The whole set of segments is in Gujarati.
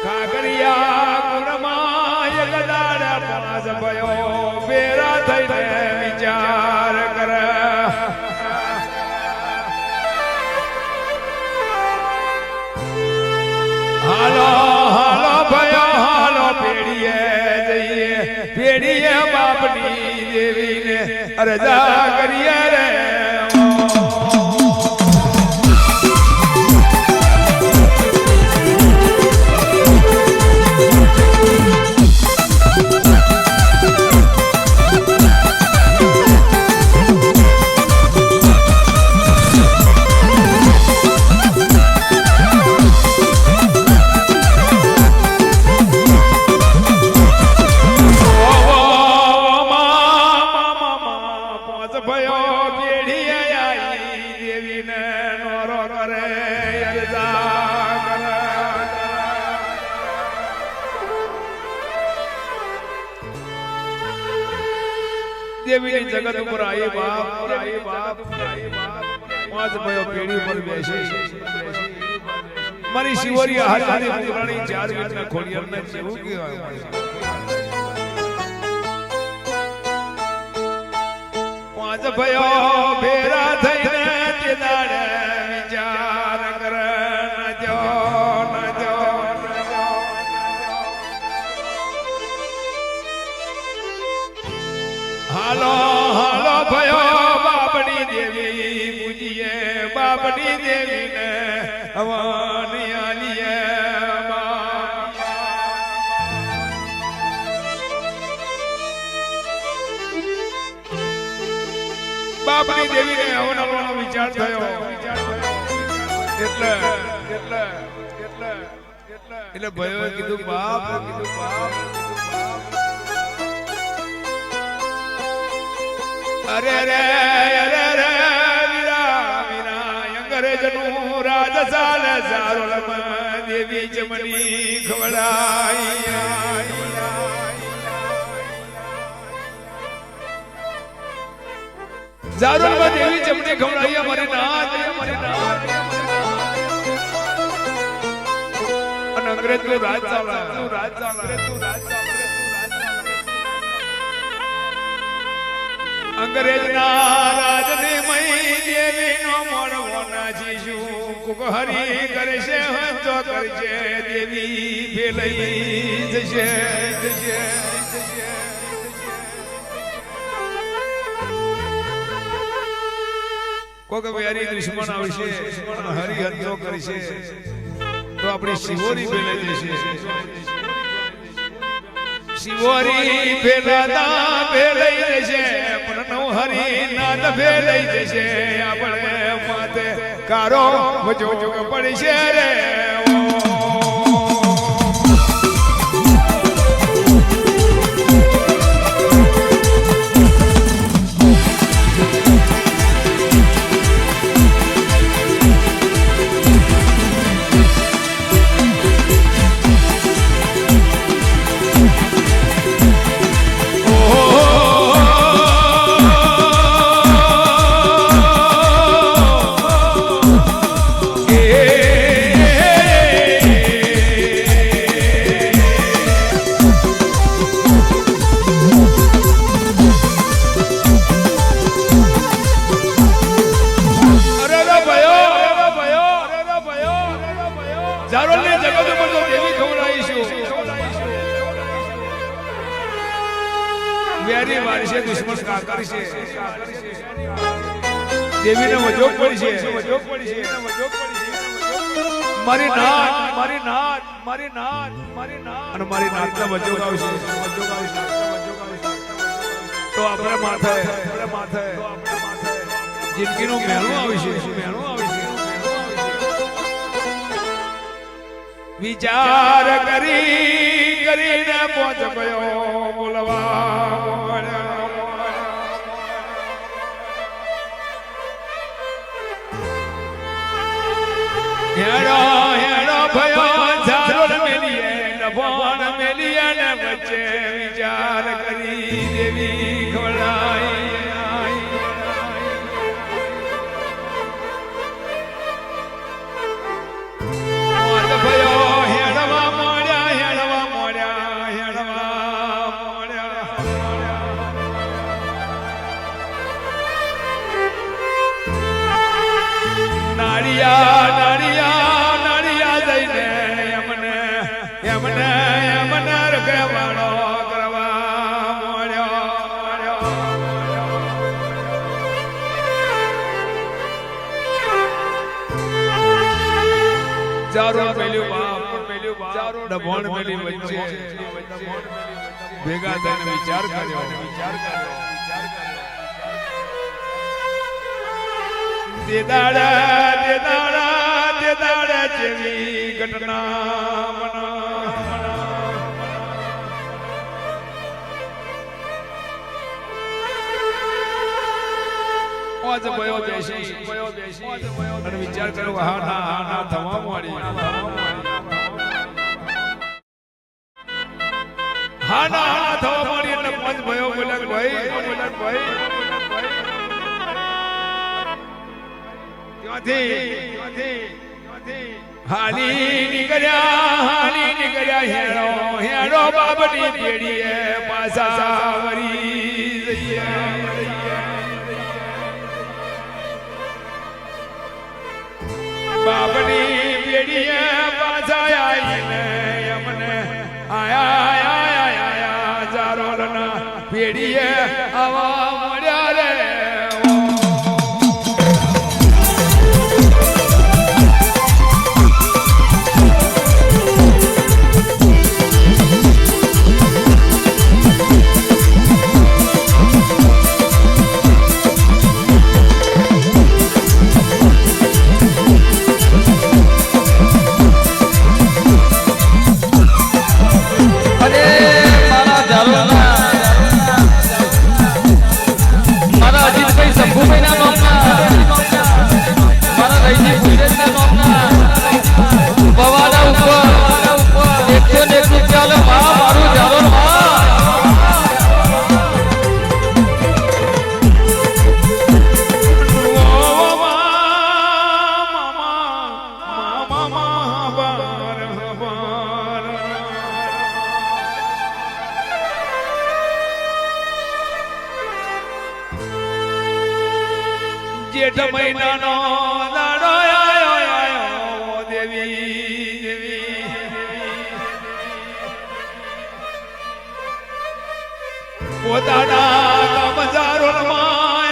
કાગરિયા ગુણમાં એક દાડા પાસ ભયો બેરા થઈને વિચાર કરે હાલો હાલો ભયો હાલો પેડીએ જઈએ પેડીએ બાપની દેવીને અરજા કરીએ રે દેવીની જગત ઉપર આઈ બાપ પાંચ ભયો પેડી પર બેસે મારી શિવરી હારી પુરાણી ચાર વીટના ખોડિયાર ને જેવું કહેવાય પાંચ ભયો ભેરા થઈને તે દાડે વિચાર કરે નજો હાલો હાલો ભયો બાપની દેવી પૂજીએ બાપની દેવીને હવાની આલીએ બાપની દેવીને હવન આપવાનો વિચાર થયો એટલે ભયો કીધું બાપ અરે રે અરે રે વીરા અંગ્રેજનું રાજ ચાલે સારોલમાં દેવી જમની ખવડાઈ સારોલમાં દેવી જમની ખવડાઈ અમારી નાથ અને અંગ્રેજનું રાજ ચાલે અંગ્રેજના રાજને મય દેવીનો મોડવો નાચીશું કુક હરી કરશે હંતો કરશે દેવી ફેલઈ જશે કોક વેરી દુશ્મન આવશે હરી હંતો કરશે તો આપણી શિવોરી ફેલાઈ જશે શિવોરી ફેલાતા ફેલાઈ જશે હરી નાદ ફેલાઈ જશે આપણે માથે કારો વજોગ પડશે રે દુશ્મન કાકર છે દેવીને વજોગ પડી છે મારી નાથ અને મારી નાથના વજોગ આવશે તો આપણે માથે જિંદગીનું મહેણું આવશે વિચાર કરીને પહોંચ ગયો બોલવા હેડો હેડો ભયો ઝારોળ મેલીએ નભોણ મેલીએ ને વચ્ચે વિચાર કરી દેવી ખવડાઈ ભયો હેડવા મોડ્યા ચારો મેલ્યું બાપ ડભોણ મેલી વચ્ચે ભેગા થઈને વિચાર કર્યો દેદાડા જેવી ઘટના ઓજ ભયો બેસી અને વિચાર કર્યો હા ના થવા મળી હા ના થવા મળી એટલે પંચ ભયો બોલ્યા ભાઈ હાલી નીકળ્યા હેરો બાબની પેઢીએ પાછા વરી બાબની પેઢીએ પાછા આવીને અમને આયા જારોલના પેઢીએ આવા મળ્યા રે જેઠ મહિનાનો દાડો આયો દેવી પોતાના બજારોમાં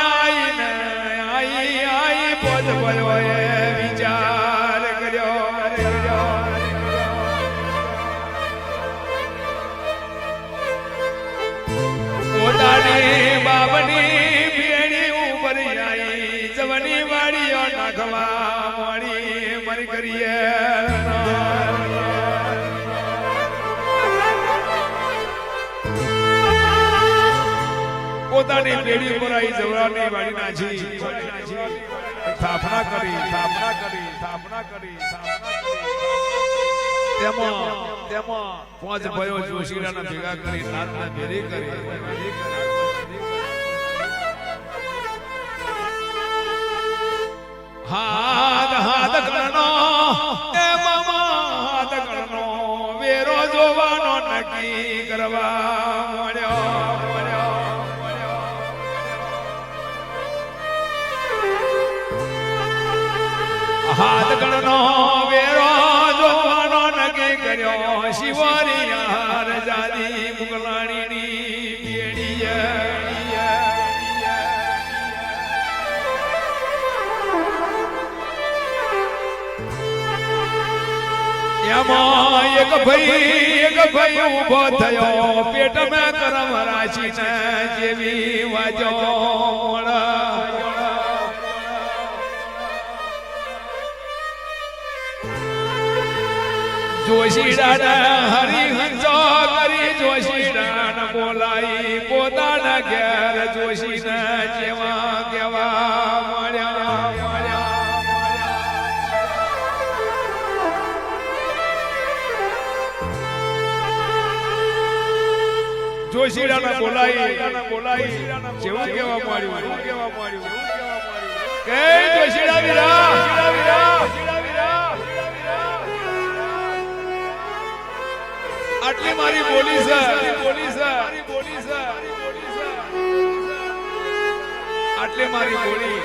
આઈ પોત ભયો વિચાર કર્યો પોતાની બાબની ભેણી ઉપર આઈ જવની વાડીઓ નાખવા મળી મરી કરીએ પોતાની પેઢી પર આઈ જવરાની વાડી નાખી સ્થાપના કરી તેમાં પાંચ ભયો જોશીરાના ભેગા કરી નાથને ભેરી કરી હાથ કરનો એ મામા હાથ કરનો વેરો જોવાનો નક્કી કરવા મળ્યો હાથ કરનો વેરો જોવાનો નક્કી કર્યો શિવરી યાર જાદી મુગલાણીની પેઢીએ એમાં એક ભાઈ ઉભો થયો પેટમાં કરમ રાશીને જેવી વાજો જોશીડાના હરિહંસો કરી જોશીડાના બોલાઈ પોતાના ઘેર જોશીના જેવા કેવા મળ્યા જોશીડાના બોલાઈ જેવું કેવા મળ્યું કે જોશીડા વીરા આટલી મારી બોલી છે આટલી મારી બોલી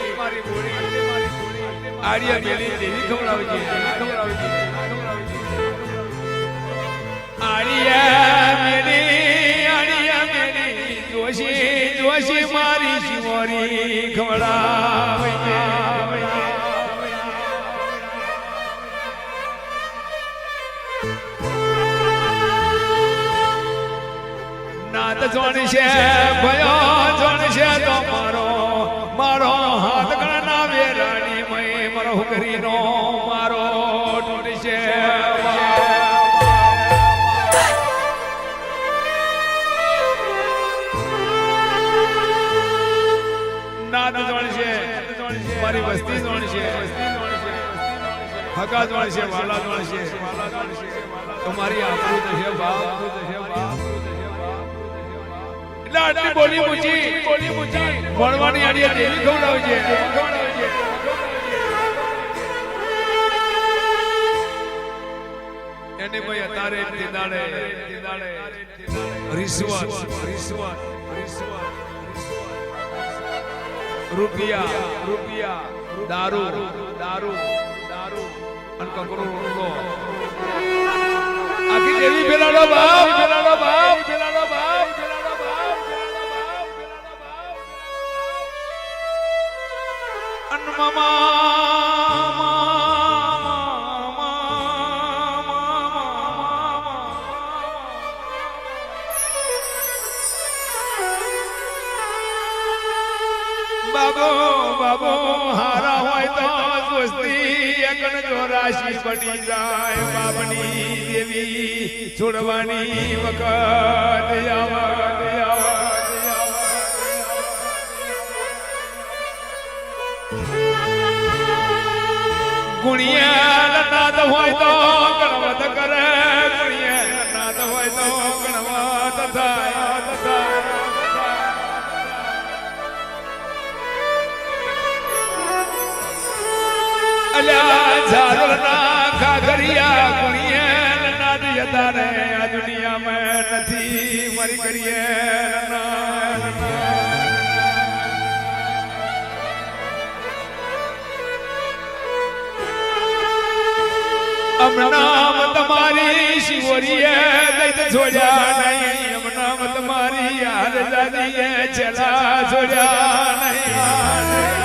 આડિયા મેલી દેવી ખવડાવજે આડિયા મેલી જોશી મારી શિવરી ખવડાવજે નાદ જોણ છે ભયો જોણ છે તો મારો હાથ ગણના વેરાણી મય મારો હુકરીનો મારો ઢોળ છે નાદ જોણ છે મારી વસ્તી જોણ છે હકા જોણ છે વાલા જોણ છે તમારી આબરૂ થશે બાપ આટલી બોલી મૂચી ભણવાની આડિયા દેવી ખવડાવજે એને ભાઈ અતારે દિદાડે રિશ્વત રૂપિયા દારૂ અને કકરો રોટલો આખી દેવી પેલાનો બાપ બાબો હારા હોય તો દોસ્તી એકન જોરાશી પડી જાય બાપની દેવી છોડવાની વખત ગુણિયા નાદ હોય તો ગણવત કરે ગુણિયા નાદ હોય તો ગણવત થાય અલ્યા ઝારોના ખાગરિયા ગુણિયા નાદ યતા રે આ દુનિયામાં નથી મરી કરીએ અમનામ તમારી શિવરીએ દૈત છોડ્યા નહીં અમનામ તમારી હાર દાદીએ છેલા છોડ્યા નહીં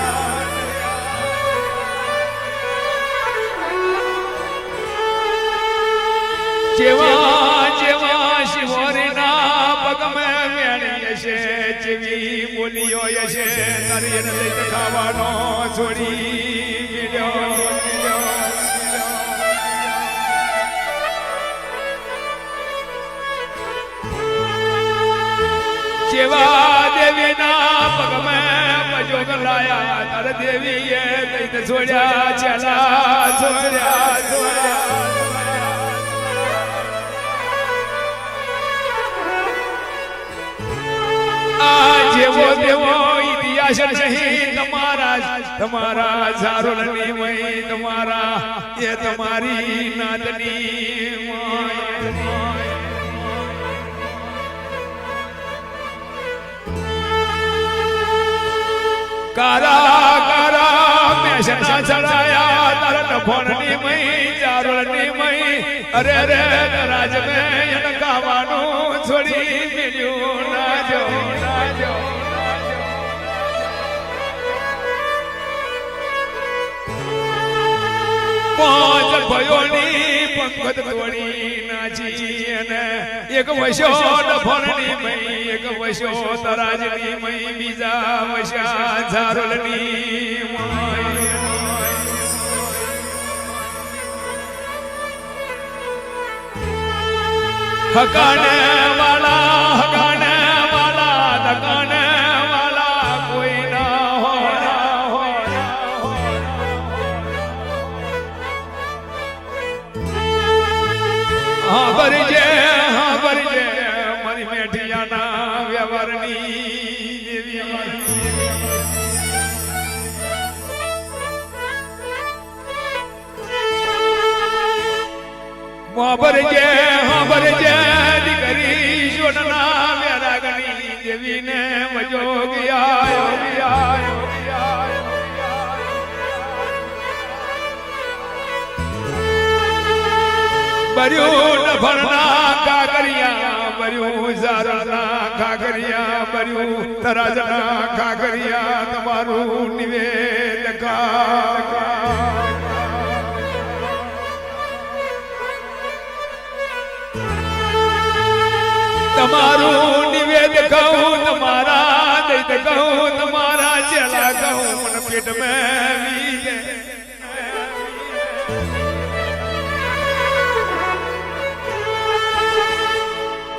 જેવા શિવરીના પગમે વેણી છે જેવી બોલીઓ છે નરિયન દૈત ખાવાનો છોડી મિલ્યો જેવા દેવીના પગમે મજોગ લાયા તાર દેવીએ દૈત છોડ્યા છેલા છોડ્યા જેવો દેવો ઇતિહાસ નહીં તમારા ઝારોલની મય તમારા એ તમારી નાદની કારા મેષના ચડાયા તાર નફોણની મય ઝારોલની મય અરે રાજ મેં ગાવાનું છોડી મિલ્યું ના જો પાંચ ભયોની પંખત તોડી નાચી અને એક વશો ડફણની મય એક વશો તરાજની મય બીજા વશા ઝારોલની હકાને વાલા દકાને વાલા કોઈ ના હોય હા ભરજે મારી મેઠિયાના વ્યવહારની દેવી ભરજે દીકરી સોનના વેરાગણી દેવીને મજો ગયા બર્યું નફરના કાગરિયા બર્યું ઝારના કાગરિયા બર્યું તરાજના કાગરિયા તમારું નિવેદ તમારું નિવેદ કહું તમારા દૈત કહું તમારા ચેલા કહું મને પેટ મેં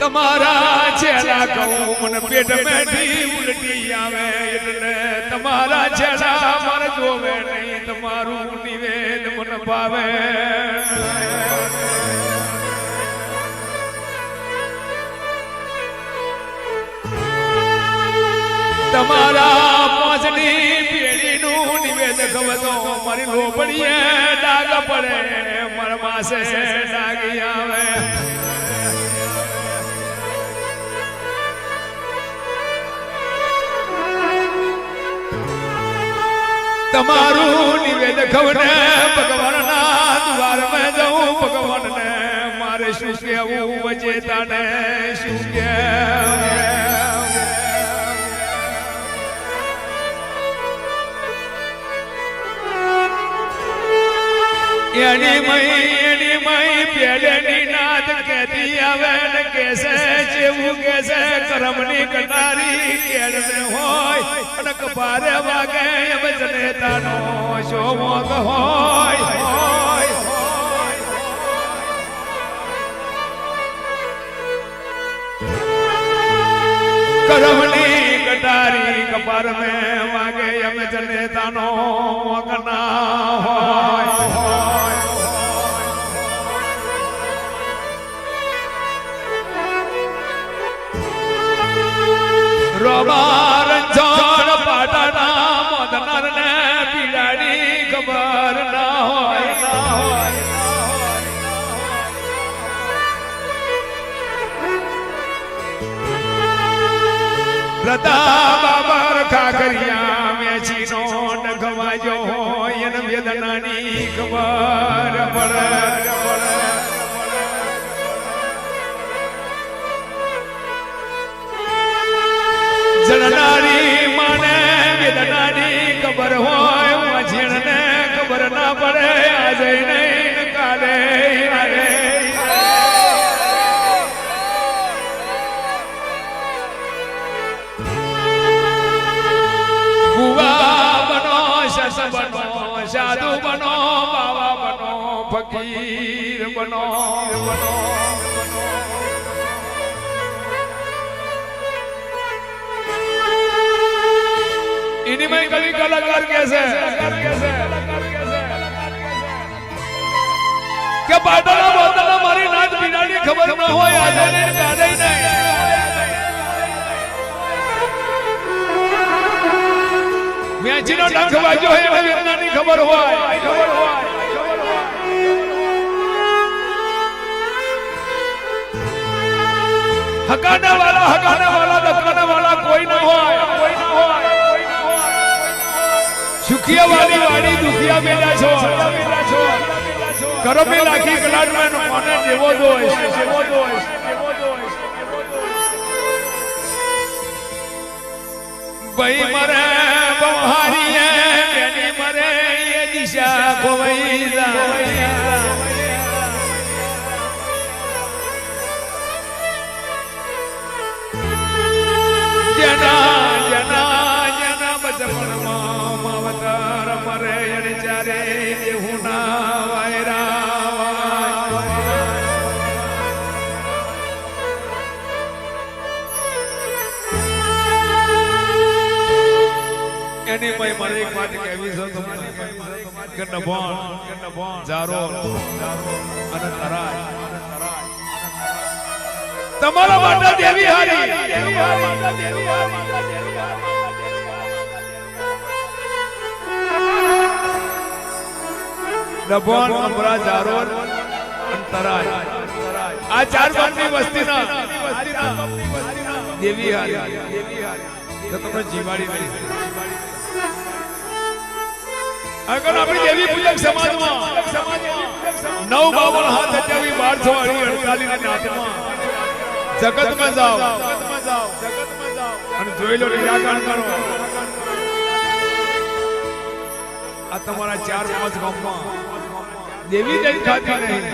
તમારા ચેલા કહું મને પેટ મેઠી ઉલટી આવે એટલે તમારા ચેલા મારે જોવે નહીં તમારું નિવેદ મને ભાવે તમારા પાંચની પેઢીનું નિવેદ ખવતો મારી લોબડીએ ડાગ પડે મારા માસે ડાગી આવે તમારું નિવેદ ખવને ભગવાનના દ્વાર મેં જાઉં ભગવાનને મારે શું કહેવું વચેતાને શું કહેવું એની મય પેલેની નાદ કહેતી આવે ને કેસે જેવું કેસે કરમની કટારી કેળને હોય અને કપારે વાગે એમ જનેતાનો શોમોક હોય કરમની કટારી કપાર મેં વાગે એમ જનેતાનો મોકના હોય રોમા રંજન પાટના મોદનર ને પીડાની ખબર ના હોય રતા બાબર ખાકરિયા મેચીનો ડગવાજો હોય એને વેદનાની ખબર પડે જણનારી માને વેદનાની ખબર હોય વાંચીને ખબર ના પડે આજે નહીં કાલે ભુવા બનો શસ બનો સાધુ બનો બાવા બનો ફકીર બનો इन्हीं में कभी कलाकार कैसे क्या बाटला बोतला मारी नाच बिनानी खबर ना हो आधे नहीं आधे ही नहीं मैं जिन्हों डंक बाजो है मैं बिनानी खबर हुआ हकाने वाला दकाने वाला कोई ना हो सुखिया वाली वाड़ी दुखिया मेला छो करो में लाखी कलाट में कोने देवो दो भाई मरे बहारी है बेनी मरे ये दिशा खोवैदा जना जना जना बचपनमा मावतार मरे यनि चारे देहुना वायरा एनी भाई मारे एक बात कहवी છે કે નભોણ જારો અને તરાય તમારા માટે દેવી હારી નભોણ અમરા જારો અંતરાય આ ચાર ગામની વસ્તીના દેવી હારી તો તમે જીવાડી નહીં अगर अपनी देवी पूजक समाज में 952 हाथ अट्ठावी 1248 ने नाथ में जगत में जाओ અને જોઈ લો નિરાકરણ કરો આ તમારા 4-5 ગામમાં દેવી દઈ ખાતી નહીં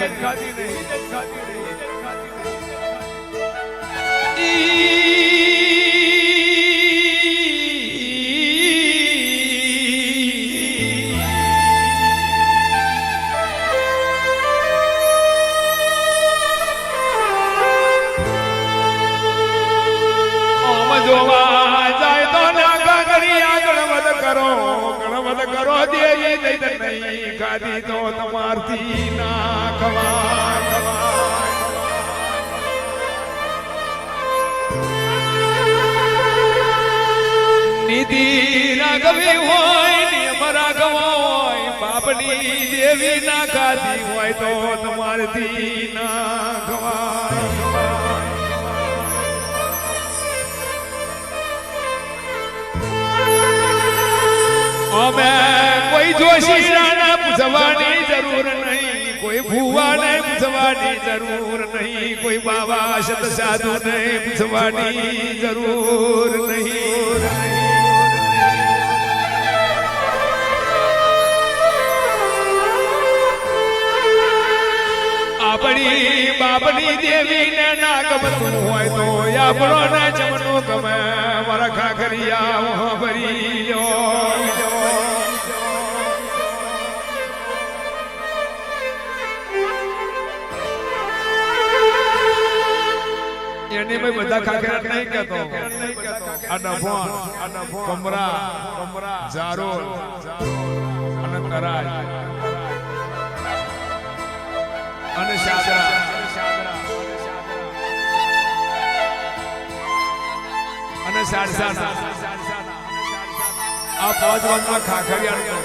દેવી નહીં ખાધી તો તમારથી ના ખવાય નિધિ રાગવી હોય નિયમ રાગવો હોય બાપની દેવી ના ખાધી હોય તો તમારથી ના ખવાય અમે કોઈ જોશીરાને પૂછવાની જરૂર નહીં કોઈ ભુવાને પૂછવાની જરૂર નહીં કોઈ બાબા સત સાધુને પૂછવાની જરૂર નહીં આપણી બાપની દેવીને ના ગમતું હોય તો આપણો ને જમનું ગમે મારા ખાખરિયા ભરી લો એને ભાઈ બધા ખાખરા નહીં કહેતો આ ડફોન કમરા જારોલ અને કરાજ અને શાદરા અને સારસાના આ પાંચ વાતમાં ખાખરિયા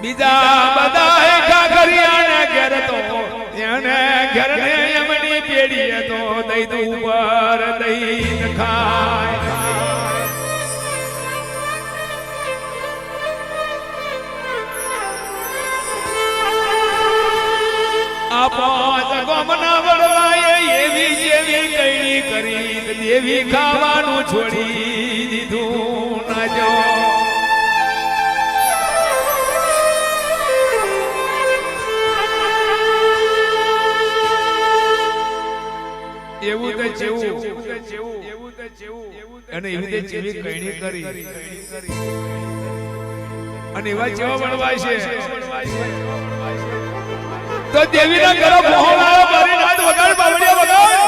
બીજા બધા ખાખરિયાને ઘેર તો એને ઘેર ને એમની પેઢીએ તો દહીં ઉપર દહીં ખાય આ પાંચ ગોમના વડવાએ એવી જેવી કઈની કરી દેવી ખાવાનું છોડી દીધું ના જો એવું તે જેવું અને એવી તે જેવી કઈની કરી અને એવા જેવા વડવાય છે તો દેવીના ઘરો મોહવાળો મારી નાદ વગાડ બાવળિયા વગાડ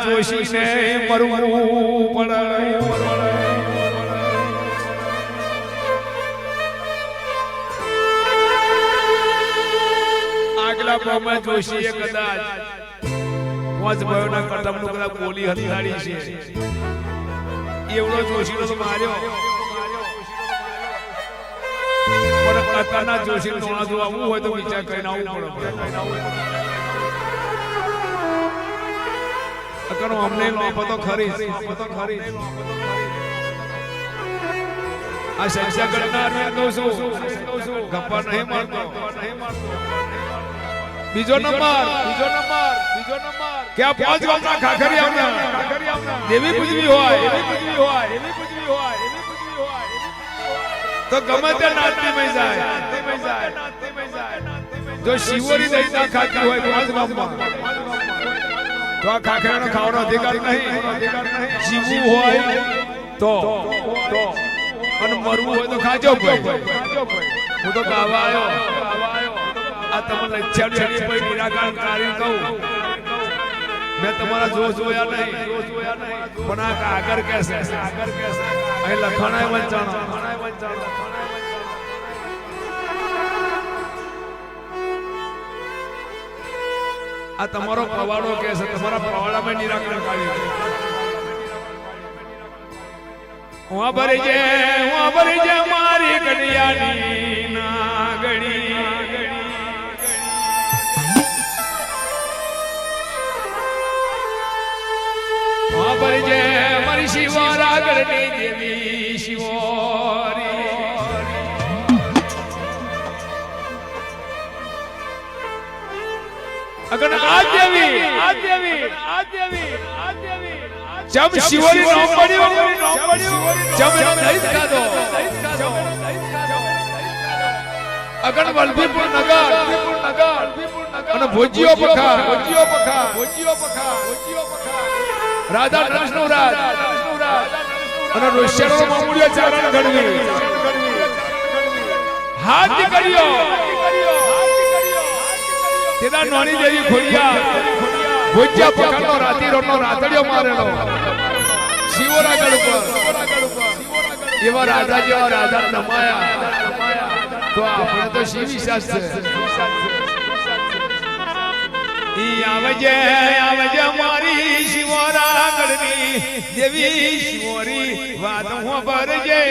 જોશીને મરવું પડે આગલા ભાવમાં જોશીએ કદાચ પાંચ ભાઈઓના કટમનું કદાચ બોલી હથિયારી છે એવડો જોશીનો તો માર્યો પણ અત્યારના જોશી ટોણા જો આવવું હોય તો વિચાર કરીને આવવું પડે અકનો અમને લોપો તો ખરી આ સંખ્યા ગણનાર ને કહું છું ગપ્પા નહીં મારતો બીજો નંબર કે આ પાંચ ગામના ખાખરિયાઓના દેવી પૂજવી હોય તો ગમે તે નાતની જાય જો શિવોરી દઈના ખાતી હોય પાંચ ગામમાં તો આ ખાખરાનો ખાવાનો અધિકાર નહીં જીવવું હોય તો અને મરવું હોય તો ખાજો ભાઈ હું તો ગાવા આવ્યો આ તમને લચ્છાડી પર નિરાકરણ કરી કહું મેં તમારા જોયા નહીં પણ આ આગળ કહેશે અહીં લખાણાય વંચાણો આ તમારો પ્રવાળો કે છે તમારા પ્રવાળામાં નિરાકરણ કાઢ્યું હું ભરી જે મારી કડિયાની નાગણી હું ભરી જે મારી શિવોર આગળની દેવી શિવોરી અગર આદ્યવી જબ શિવોરી નામ પડ્યું જબ દૈત ખાધો અગર વલભીપુર નગર અને ભોજીઓ પખા રાધા નરસનું રાજ અને રોશિયાનો મામુડિયો ચારણ ગઢવી હાથ કર્યો તેના નોની જેવી ખોડિયા ભોજ્યા પકડનો રાતી રોનો રાતડિયો મારેલો શિવોરા ગઢ ઉપર એવા રાજા જેવા રાજા નમાયા તો આપણે તો શિવ વિશ્વાસ છે ઈ આવજે મારી શિવોરા ગઢની દેવી શિવોરી વાત હું ભરજે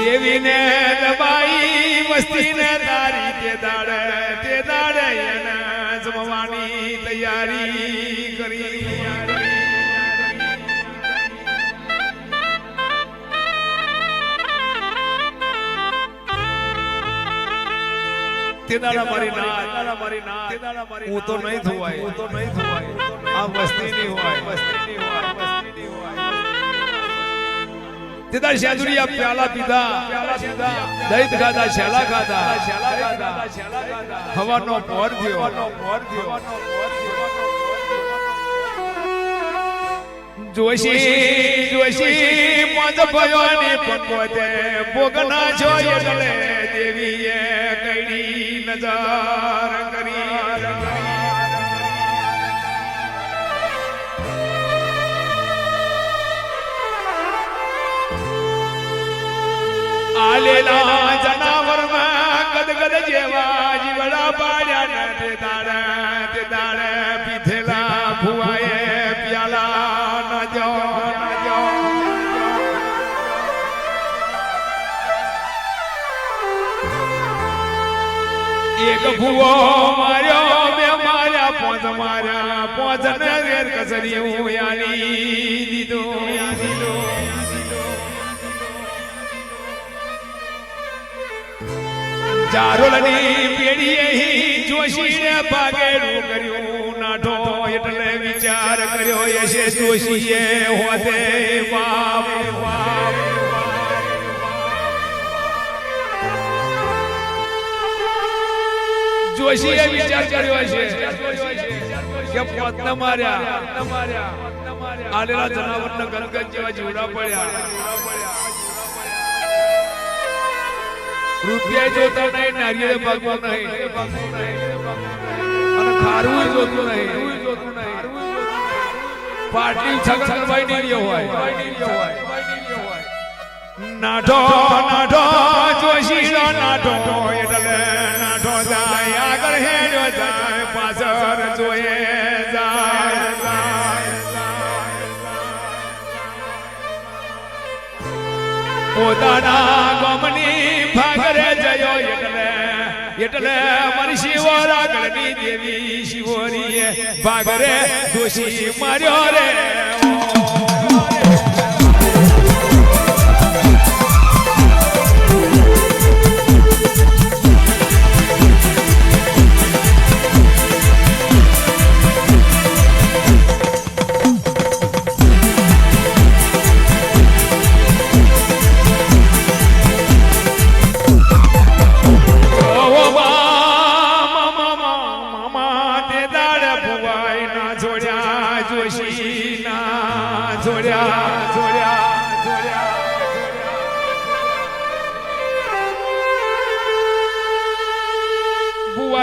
દેવીને દબાઈ વસ્તીને તારી તે દાડે એના જમવાની તૈયારી કરી તે દાડા મારી ના હું તો નહીં થવાય આ વસ્તી ની હોય તેદાર શાદુરિયા પ્યાલા પીધા દહીં ખાધા શેલા ખાધા હવાનો પોર થયો જોશી મોજ ભયોની પકોતે ભોગના છો એટલે દેવીએ કઈડી નજર કરી આલેલા જનાવરમાં ગદગદ જેવા જીવડા પાડ્યા તે દાડે પીધેલા ભુવાએ પ્યાલા ન જો એક ભુવો માર્યો બે માર્યા પોંચ ને રેર કસરી હું આલી દીધો ચારોલની પેઢીએ જોશીને ભાગેડું કર્યું નાઠો એટલે વિચાર કર્યો હશે જોશીએ હોતે બાપ જોશીએ વિચાર કર્યો હશે કે પોતને માર્યા આલેલા જનાવરના ગલગલ જેવા જીવડા પડ્યા રૂપિયા જોતા નહીં નારિયેળ ભાગવા નહીં અને ખારવું જોતું નહીં પાટલી છગનભાઈ નીરિયો હોય નાઠો જોશીનો નાઠો એટલે નાઠો જાય આગળ હેડ્યો જાય પાછળ જોયે જાય પોતાના ગમની ભાગરે જયો એટલે મારી શિવોરા ગઢની દેવી શિવોરીએ ભાગરે દોષી માર્યો રે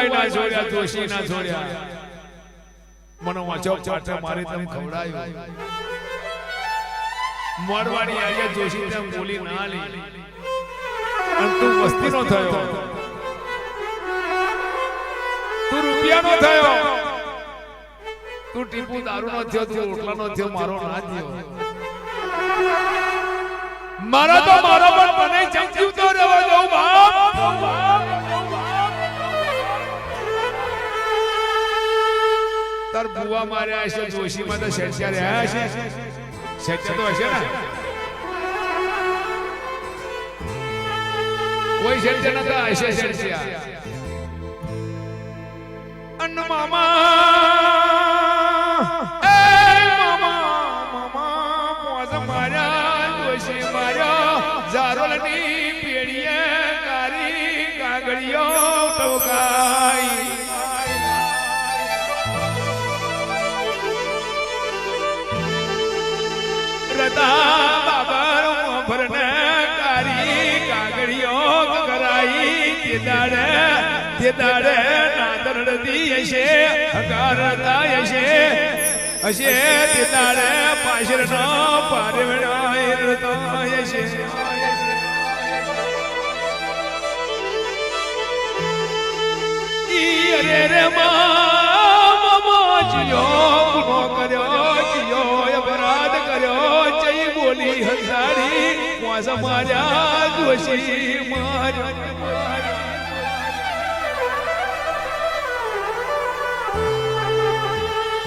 ભુવાય ના છોડ્યા, જોશી ના છોડ્યા. મને વાંચો પાટે મારી તમે ખવડાયું. મોરવાડી આયા જોશી તેમ બોલી ના લી. અને તું વસ્તીનો થયો, તું રૂપિયાનો થયો, તું ટીપુ દારૂનો થયો, તું ઓટલાનો થયો, મારો ના થયો. મારા તો મારો પણ મને ચમચ્યું તો રહેવા દઉં બાપ. તાર બુવા માર્યા છે, જોશીમાં તો શેઠિયા રહ્યા છે, શેઠિયા તો હશે ને. કોઈ શેઠિયા નતા, હશે શેઠિયા. અન મામા એ મામા મામા પોઝ માર્યા, જોશી માર્યા, જારોલની પેડીએ કારી કાગળીઓ ટોકાઈ. બાબર મોભરને કારી કાગળીઓ કરાઈ. તે દાડે નાદરડી હશે, હગારતા હશે, હશે તે દાડે પાછળનો પારવડાયરતો હશે. ઈ અરે રે મામા જીયો ગુનો કર્યો, જીયો અપરાધ કર્યો, જઈ બોલી હંસાડી, વાસ માર્યા જોશી માર્યા.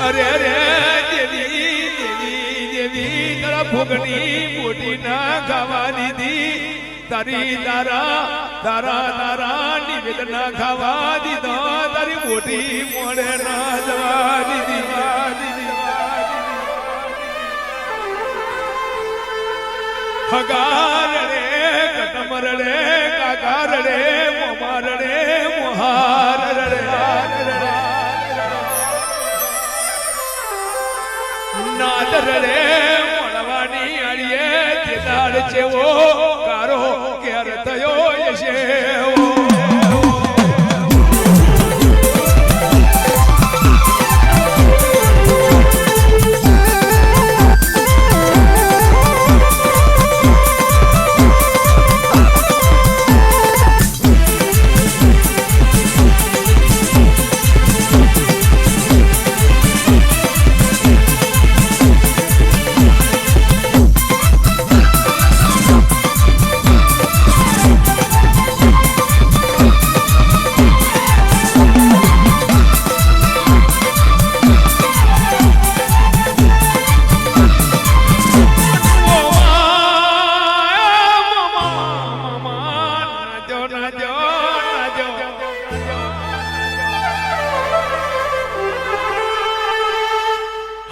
અરે અરે દેવી દેવી દેવી, તારા ભોગની મોટી ના ખાવા દીધી, તારી તારા તારા તારા નિવેદ ના ખાવા દીધો, તારી મોટી મોડે ના જવા દીધી. હગાર રે કટમર રે કાકાર રે મોમાર રે મોહાર રે નાદર રે મળવાની આડીએ તેદાડ જેવો કારો કેર થયો છે.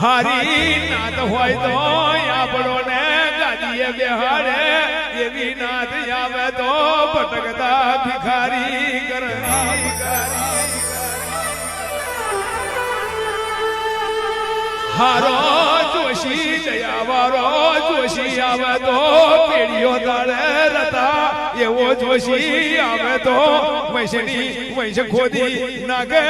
હારી નાદ હોય તો આપણો ને ગાદીએ બેહાડે, એવી નાદ આવે તો ભટકતા ભિખારી કરે. હારો જોશી દયાવારો જોશી આવે તો પેઢીઓ દાડે રતા, એવો જોશી આવે તો વૈશની વૈશ ખોદી નાગે.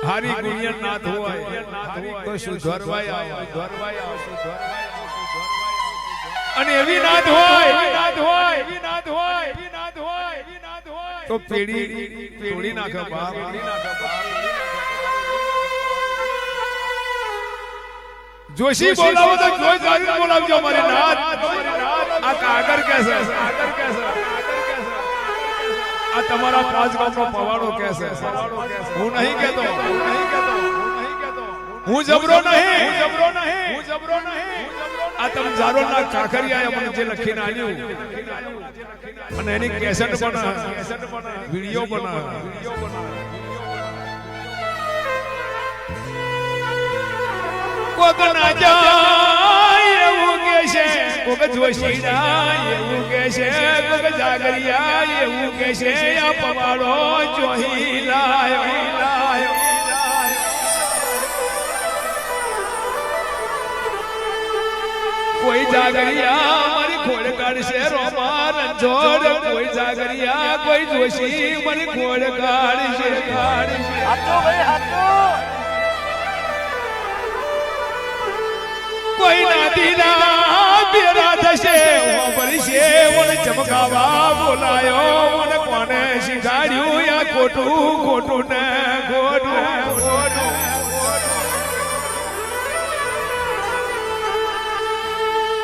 હારી ગુણિયન નાથ હોય તો સુધરવાય અને એવી નાથ હોય તો પેડી તોડી નાખે બાપ. જોશી બોલાવો તો જોઈ જારી બોલાવજો મારી નાથ. આ કાગર કેસે આ તમારા પાંચ ગામનો પવાડો કેસે. હું નહીં કહેતો, હું જબરો નહીં. આ તમે જારો ના કાકરિયા મને જે લખીને આલ્યું અને એની કેસેટ બના વિડિયો બના કોક ના જાય એવું કે છે કોક જોશીડા એવું કે છે કોક જાગરિયા એવું કે છે આ પવાડો જોહી લાયો કોઈ જાગરિયા મારી ખોડ કાઢશે રોમાર જોડ કોઈ જાગરિયા કોઈ જોશી મારી ખોડ કાઢશે હાથો ભાઈ હાથો કોઈ નાદીના બેરા થશે ભરશે મને ચમકાવા બોલાયો મને કોને શીખાડ્યું આ ખોટું ને ખોટું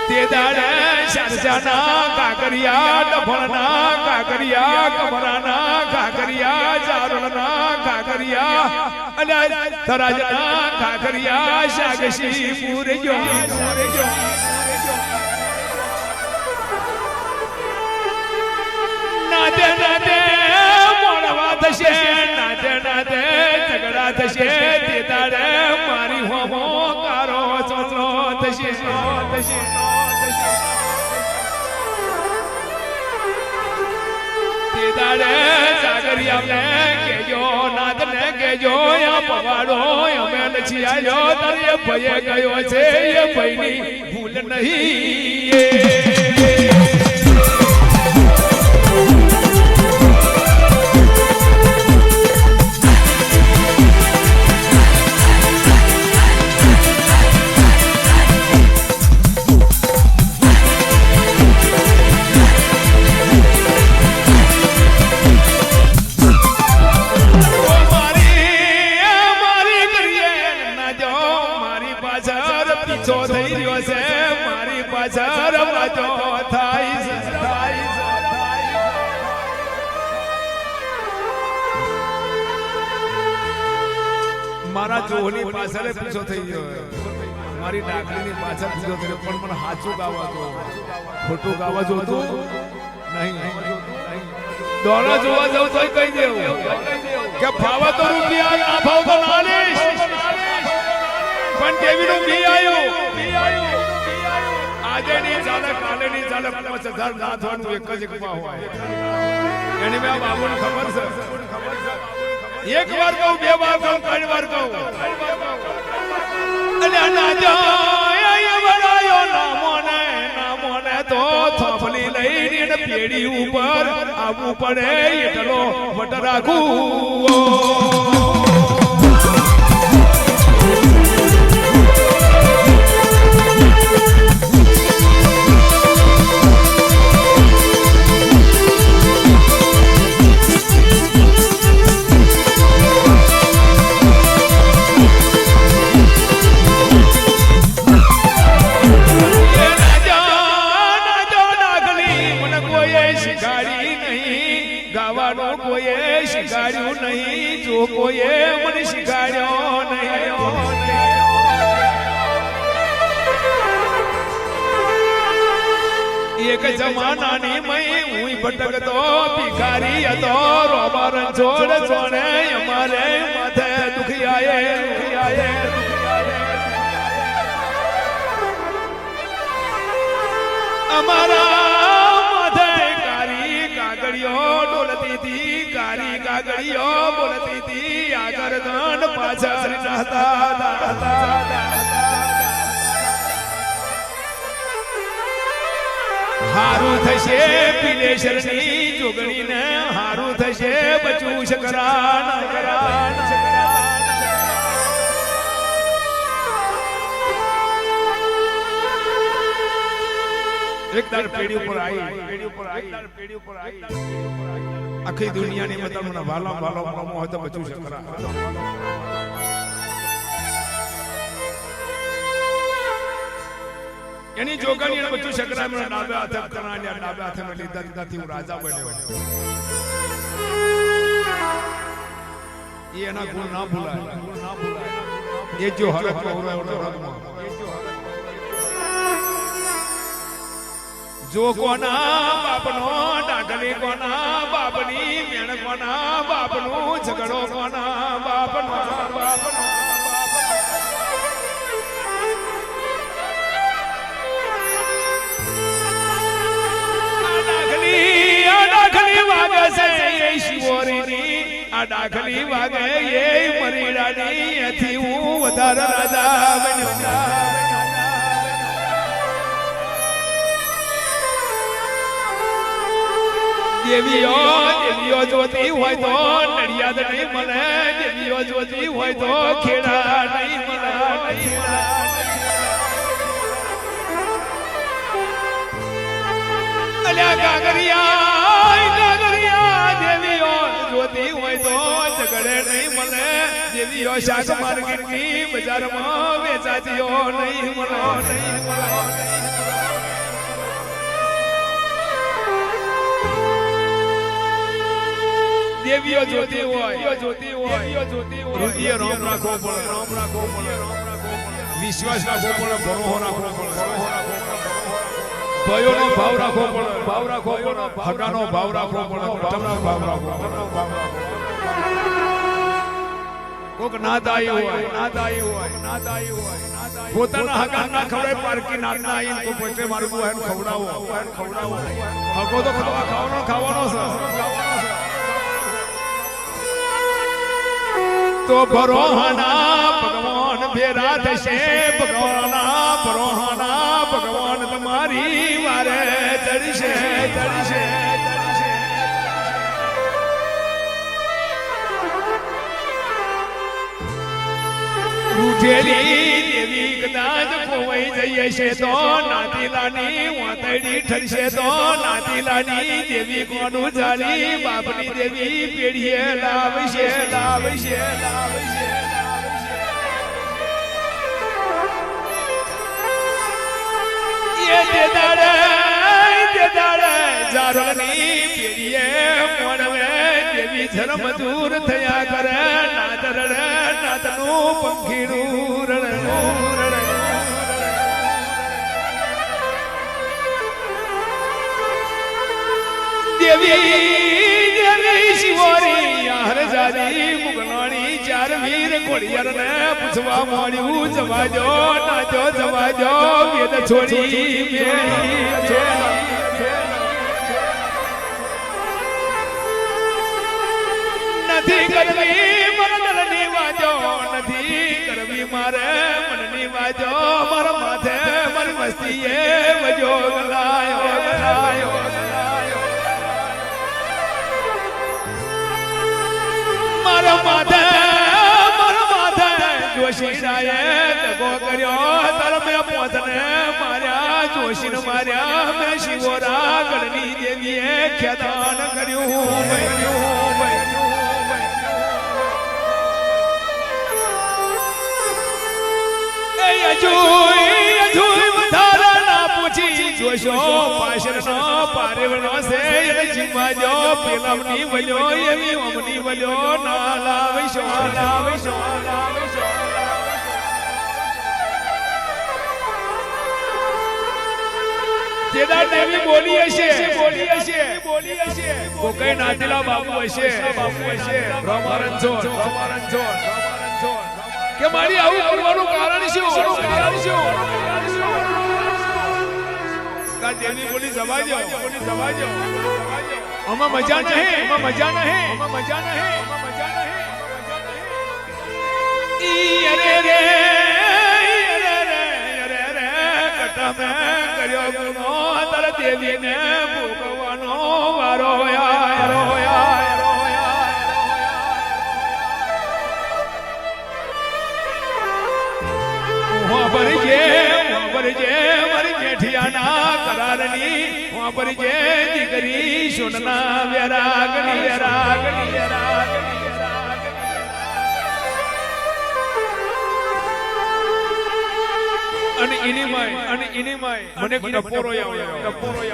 તે દાડે શારજાના કાકરિયા ડફળના કાકરિયા કમરાના કાકરિયા જારળના કાકરિયા અને તરાજના કાકરિયા શાગશી પૂરજો નાદે મોડવા થશે નાદે ઝઘડા થશે તે દાડે મારી હોમો કારો ચોલો થશે દાડે જાગરિયા ને કેજો નાદ ને કેજો આ પવાડો અમે નથી આવ્યો તારે ભયે ગયો છે એ ભયની ભૂલ નહીં મારા જોહની પાછળ પીછો થઈ ગયો મારી ડાકલીની પાછળ પીછો થયો પણ મને સાચું ગાવા દો ખોટું ગાવા જોતું નહીં દોડા જોવા જાવ તોય કહી દેવું કે ફાવા તો રૂપિયા ના ભાવ તો નાલીશ પણ દેવીનું બી આવ્યું આજે ની ચાલે કાલે ની ચાલે 5000 ના થવાનું એક જ એકમાં હોય એની મેં બાબુને ખબર છે એક વાર કહું બે વાર કહું ત્રણ વાર કહું અને ના જાય વડાયો ના મોને તો થોફલી લઈને પેડી ઉપર આવવું પડે એટલો વટ રાખું નહીં જો કોઈએ મને શીખાડ્યો નહીં એક જમાનાની મય હું ભટકતો ભિખારી હતો રોબર છોડ છોડે અમારે માથે દુખિયાએ અમારા કાગળીઓ બોલતી હતી આગળ દંડ પાછળ નહતા હારું થશે પિલેશ્વરની જોગણીને હારું થશે બચવું શકરાન એક દર પેડી ઉપર આવી આખી દુનિયાની મતલબ મને વાલો મોમો હોય તો બચવું છે ખરા એની જોગણી ને બચવું છે ખરા મને ડાબે હાથે કરાણ્યા ડાબે હાથે મે લીધા દીધાથી હું રાજા બન્યો એ એના ગુણ ના ભૂલાય એ જો હરખ માં હોય એનો હરખમાં જો કોના બાપનો ડાકલી કોના બાપની મેણ કોના બાપનું ઝઘડો કોના બાપનો ડાકલી વાગે છે એ શિવોરીની આ ડાકલી વાગે એ મરીડાની એથી હું વધારે રાજા બન્યો દેવીઓ જોતી હોય તો નડિયાદ નહીં મળે દેવીઓ જોતી હોય તો ખેડા નહીં મળે અલ્યા ગાગરિયા દેવીઓ જોતી હોય તો ઝઘડે નહીં મળે દેવીઓ શાક માર્કેટની બજારમાં વેચાતીઓ નહીં મળે દેવીઓ જોતી હોય હૃદય રામ રાખવો પડે વિશ્વાસ રાખવો પડે ભરોસો રાખવો પડે ભયોનો ભાવ રાખવો પડે હગાનો ભાવ રાખવો પડે કુટુંબનો ભાવ રાખવો પડે કોક નાદાઈ હોય પોતાના હગા ના ખવડાય પારકી નાતના આઈને તો પોતે મારું બહેન ખવડાવો હગો તો ખાવાનો છે તો ભરોહાના ભગવાન ભેરા થશે ભગવાના ભગવાન તમારી વારે ચડશે રૂઠેલી દેવી કદાચ ખોવાઈ જઈએ છે તો નાતીલાની વાતડી ઠરશે તો નાતીલાની દેવી કોનું જાળી બાપની દેવી પેઢીએ લાવશે એ તે દાડે જારણી પેઢીએ મોડવે દેવી ધર્મ દૂર થયા કરે નાતનું પંખીડું દેવી શિવોરી યાર જારી મુગલાણી ચાર વીર કોળિયાર ને પૂછવા મળ્યું જવાજો નાજો જવાજો વેદ છોડી નથી કરવી મરદની વાજો નથી કરવી મારે મનની વાજો મારા માથે મારી મસ્તીએ વજો ગલાયો મારા માથે જોશીરાએ દગો કર્યો તરમે પોતને માર્યા જોશીને માર્યા મેં શિવોરા ગઢની દેવીએ ખેદાન કર્યું અજુય વધારે ના પૂછી જોશો પાછળનો પારેવનો છે એને જીવાજો પેલામની વલ્યો એવી અમની વલ્યો ના લાવશો જેદા દેવી બોલી હશે કોઈ નાતીલા બાપુ હશે રમારંજો કે મારી આવું કરવાનું કારણ શું દેવી બોલી જવાજો આમાં મજા નહીં કટા મે કર્યો ગુનો તારા દેવીને ભોગવવાનો વારો ભરજે મારી મેઠિયાના કરારની ભરજે દીકરી સોનના વેરાગની અને ઇની માય મને ટપોરો આવ્યો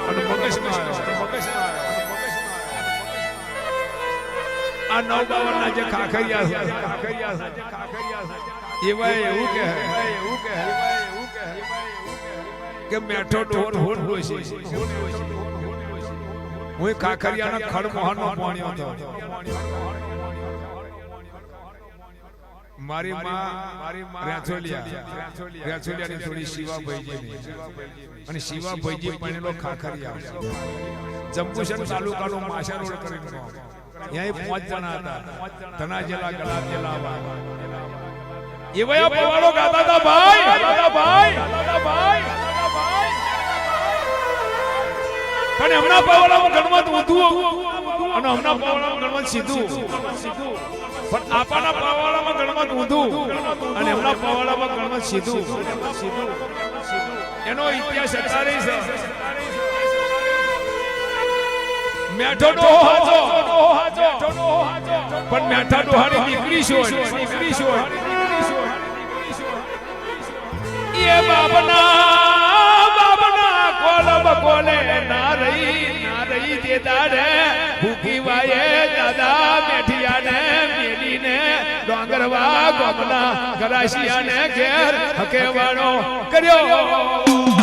અને મગજમાં આ 952 જે ખાખરિયા એવા એવું કહે કે કે મેઠો ડોર હોન ડોસી હું કાકરિયાના ખડમોહનનો ભણ્યો હતો મારી માં રેચોલિયાની થોડી શિવાભાઈજી અને શિવાભાઈજી પણેલો ખાખરિયા જંબુસર તાલુકાનો માશા રોડ કરીને ત્યાં 5 જણા હતા ધનાજેલા ગલાબ જેલા એવા પવાડો ગાતા હતા ભાઈ પણ હમણાં પવાડામાં ગણમત ઊંધું અને હમણાં પવાડામાં ગણમત સીધું પણ આપાના પવાડામાં ગણમત ઊંધું અને હમણાં પવાડામાં ગણમત સીધું એનો ઇતિહાસ અત્યારે છે મેઠો ડોહો હાચો પણ મેઠા ડોહાની દીકરી છો એ બાબના કોલબ કોલે ના રહી તે દાડે ભૂખી વાયે દાદા મેઠિયાને મેલીને ડોંગરવા ગોમના ગરાશિયાને ઘેર હકેવાળો કર્યો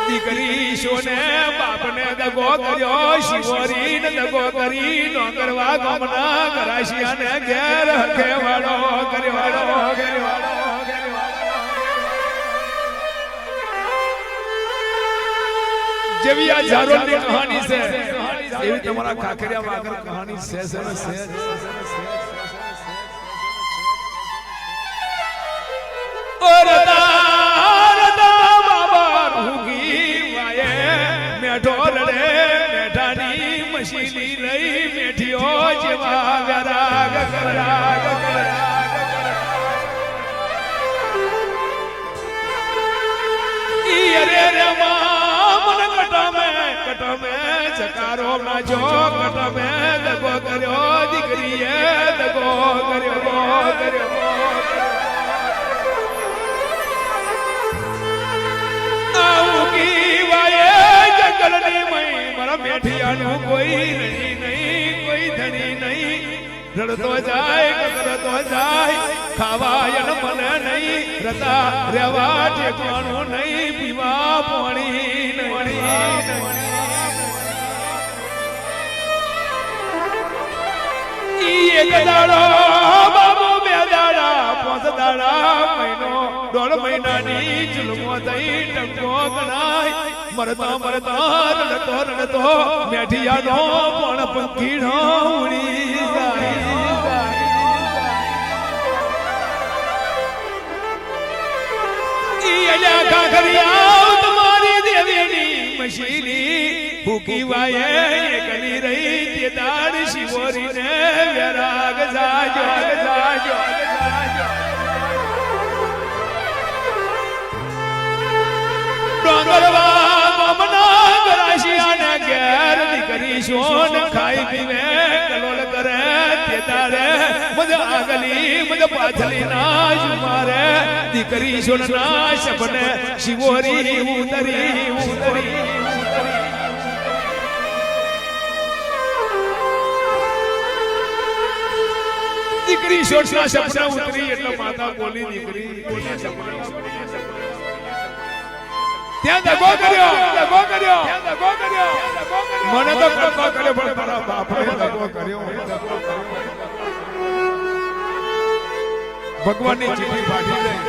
દીકરી શોને બાપને દગો કર્યો શિવરીને દગો કરી ડોંગરવા ગામના ગરાશિયાને ઘેર હકેવાળો કર્યો જેવી આ જારોની કહાની છે એવી તમારા કાકરિયા વાગર કહાની છે મેઠાની મશીની લઈ મેઠીઓ જેવા ગરાગ કટમે ચકારો નાજો કટમે દગો કર્યો દીકરીએ દગો કર્યો મેઠિયાનું કોઈ નહીં કોઈ ધણી નહીં રડતો જાય કકરતો જાય ખાવાય મને નહીં રતા રેવા ઠેકવાનું નહીં પીવા પાણી નહીં એક દાડો બાબુ બે દાડા 5 દાડા મહિનો 1.5 મહિનાની જુલમો થઈ ટંકો ગણાય મરતા રડતો મેઠિયાનો પણ પંખીનો ઉડી જાય કાકરિયા તમારી દેવીની મશીની ભૂખી વાયે ગલી રહી તે દાડ શિવરીને વેરાગ જાજો ડોંગરવા ગામના ગરાશિયાને ઘેર દીકરી શોન ખાઈ પીવે કલોલ કરે તે દાડે મજ આગલી મજ પાછલી ના જુમારે દીકરી શોન ના સપને શિવરી ઉતરી દીકરી શોન ના સપના ઉતરી એટલે માતા બોલી દીકરી ત્યાં દગો કર્યો મને તો દગો કર્યો પણ મારા બાપે દગો કર્યો ભગવાનની ચીઠી ફાટી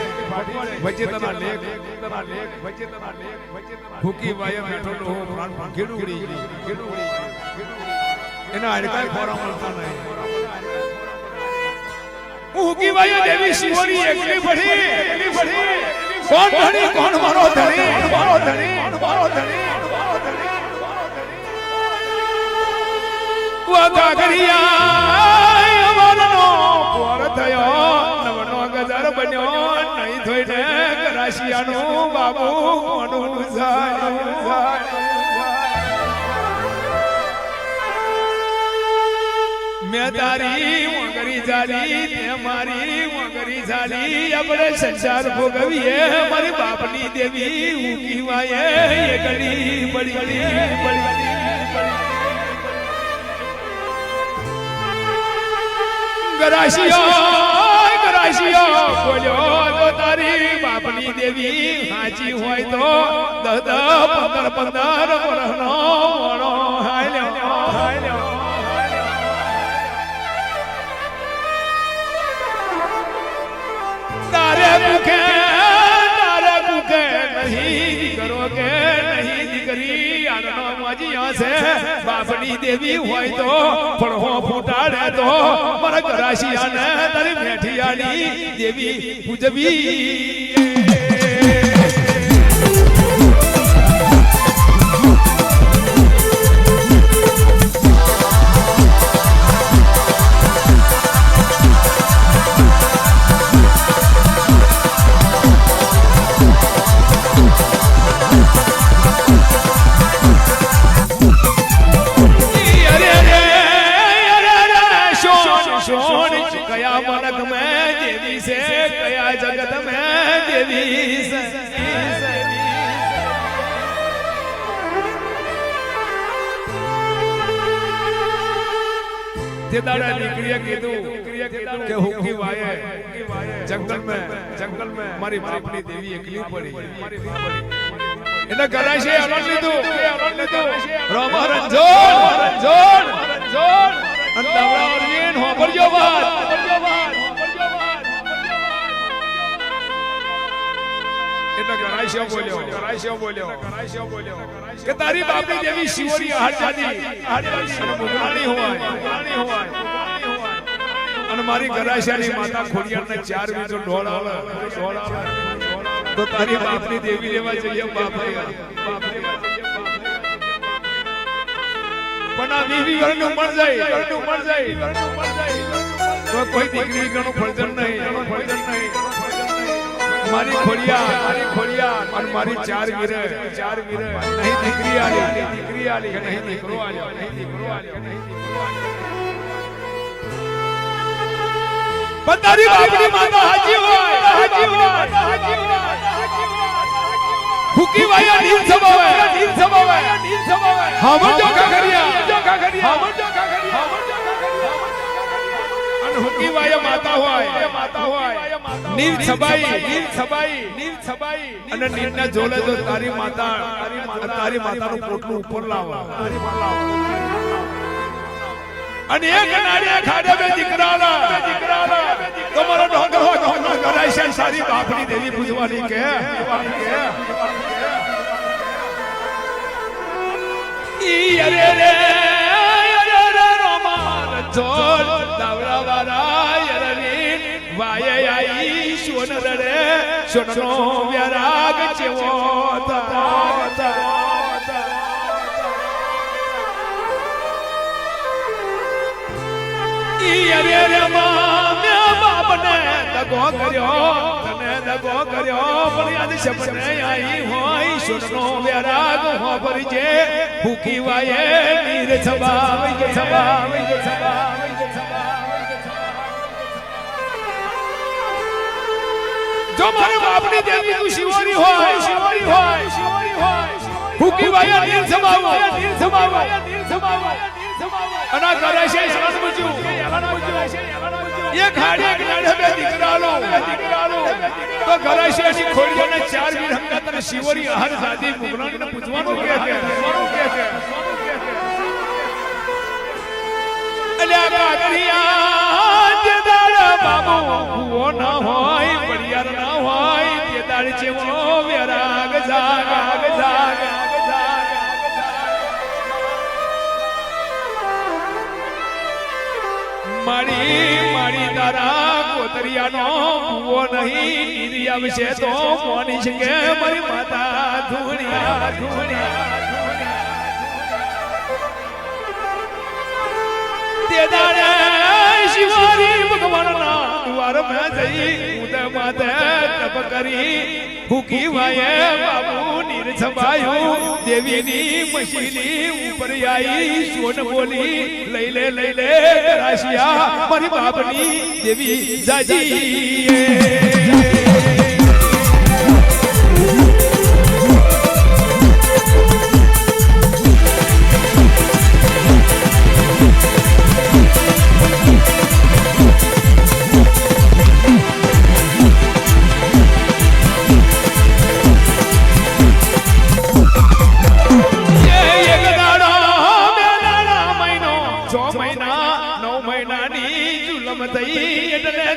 વચેતના લેખ ભૂકી વાય બેઠો ડોહો પ્રાણ ખેડુડી એના હાડકાય ખોરા મળતા નહીં ભૂકી વાય દેવી શિવરી એકલી પડી કોણ ધણી કોણ મારો ધણી વા કાકરિયા ગરાશિયાનું બાબુ કોનું મેં તારી વગરી જાલી તે મારી વગરી જાલી આપણે સંસાર ભોગવીએ મારી બાપની દેવી ઉકી વાયે એકડી બડી ગરાશિયો બોલ્યો તો તારી બાપની દેવી હાચી હોય તો 10-15 વર્ષનો મોણો હાલ્યો તારે ભૂખે નહીં કરોગે નહીં દીકરી આનો મજીયા છે બાપની દેવી હોય તો ફળહો ફૂટાડે તો મારા ગરાશિયાને તારી મેઠિયાની દેવી પૂજવી कया मनक में देवी से कया जगत में देवी से ते दादा निकलिया कीधु के हुकी वाये जंगल में मारी बापनी देवी एकली पड़ी એને ગરાશે આનંદ લીધું રોમા રંજોન અને દાવડા અરવિંદ હોબરજો વાત એટલે ગરાશિયો બોલ્યો કે તારી બાપની દેવી શિવરી આહાર અને મુગલાણી હોય અને મારી ગરાશિયાની માતા ખોડિયારને 4 વીજો ઢોળ આવે તો તારી બાપની દેવી લેવા જઈએ બાપ પણ આ 20 વર્ષનું મર જાય તો કોઈ દીકરી ગણું ફળજન નહીં મારી ખોડિયાર અને મારી 4 વીરે નહીં દીકરી આલી કે નહીં દીકરો આલ્યો પણ તારી બાપની માતા હાજી હોય હુકી વાયા નીલ સભાવે હામજો કાકરિયા અને હુકી વાયા માતા હોય નીલ સભાઈ અને નીલના જોલે જો તારી માતાનું પોટલું ઉપર લાવો અને એક નાળિયા ખાડે બે દીકરાના તમારો ઢોંગર હોય ઢોંગર કરાય છે સારી બાપની દેવી પૂજવાની કે ઈ અરે રે રોમાન જોડ દાવડા વાળા અરવિંદ વાય આઈ સોન રડે સોનનો વ્યારાગ ચેવો અરે મામ્યા બાપને દગો કર્યો પણ યાદ સપને આઈ હોય સોનનો વ્યારાગ હો ભરજે ભૂખી વાયે નીર છબાવે જો મારી બાપની દેવી તું શિવરી હોય ભૂખી વાયે નીર છબાવો અના કરે છે એક હાડે એક નાડે બે દીકરાલો તો કરે છે ની ખોડીને 4 વીર હંગા તને શિવરી આહાર સાદી મુગલાને પૂજવાનું કે અલ્યા કાકરિયા તે દાડા બાબુ કુવો ના હોય બળિયાર ના હોય તે દાડ જેવો વેરાગ જાગ મારી તારા કોતરિયાનો કુવો નહીં નીરી આવશે તો મોની છે કે મારી માતા ધૂણિયા તે દાડે શિવારી ભગવાનના દરબાર માં જઈ ઉદય માતે તપ કરી હુકી વાયે બાબુ નીર છબાયું દેવીની મશીની ઉપર આઈ સોન બોલી લઈ લે રાશિયા મારી બાપની દેવી જાજી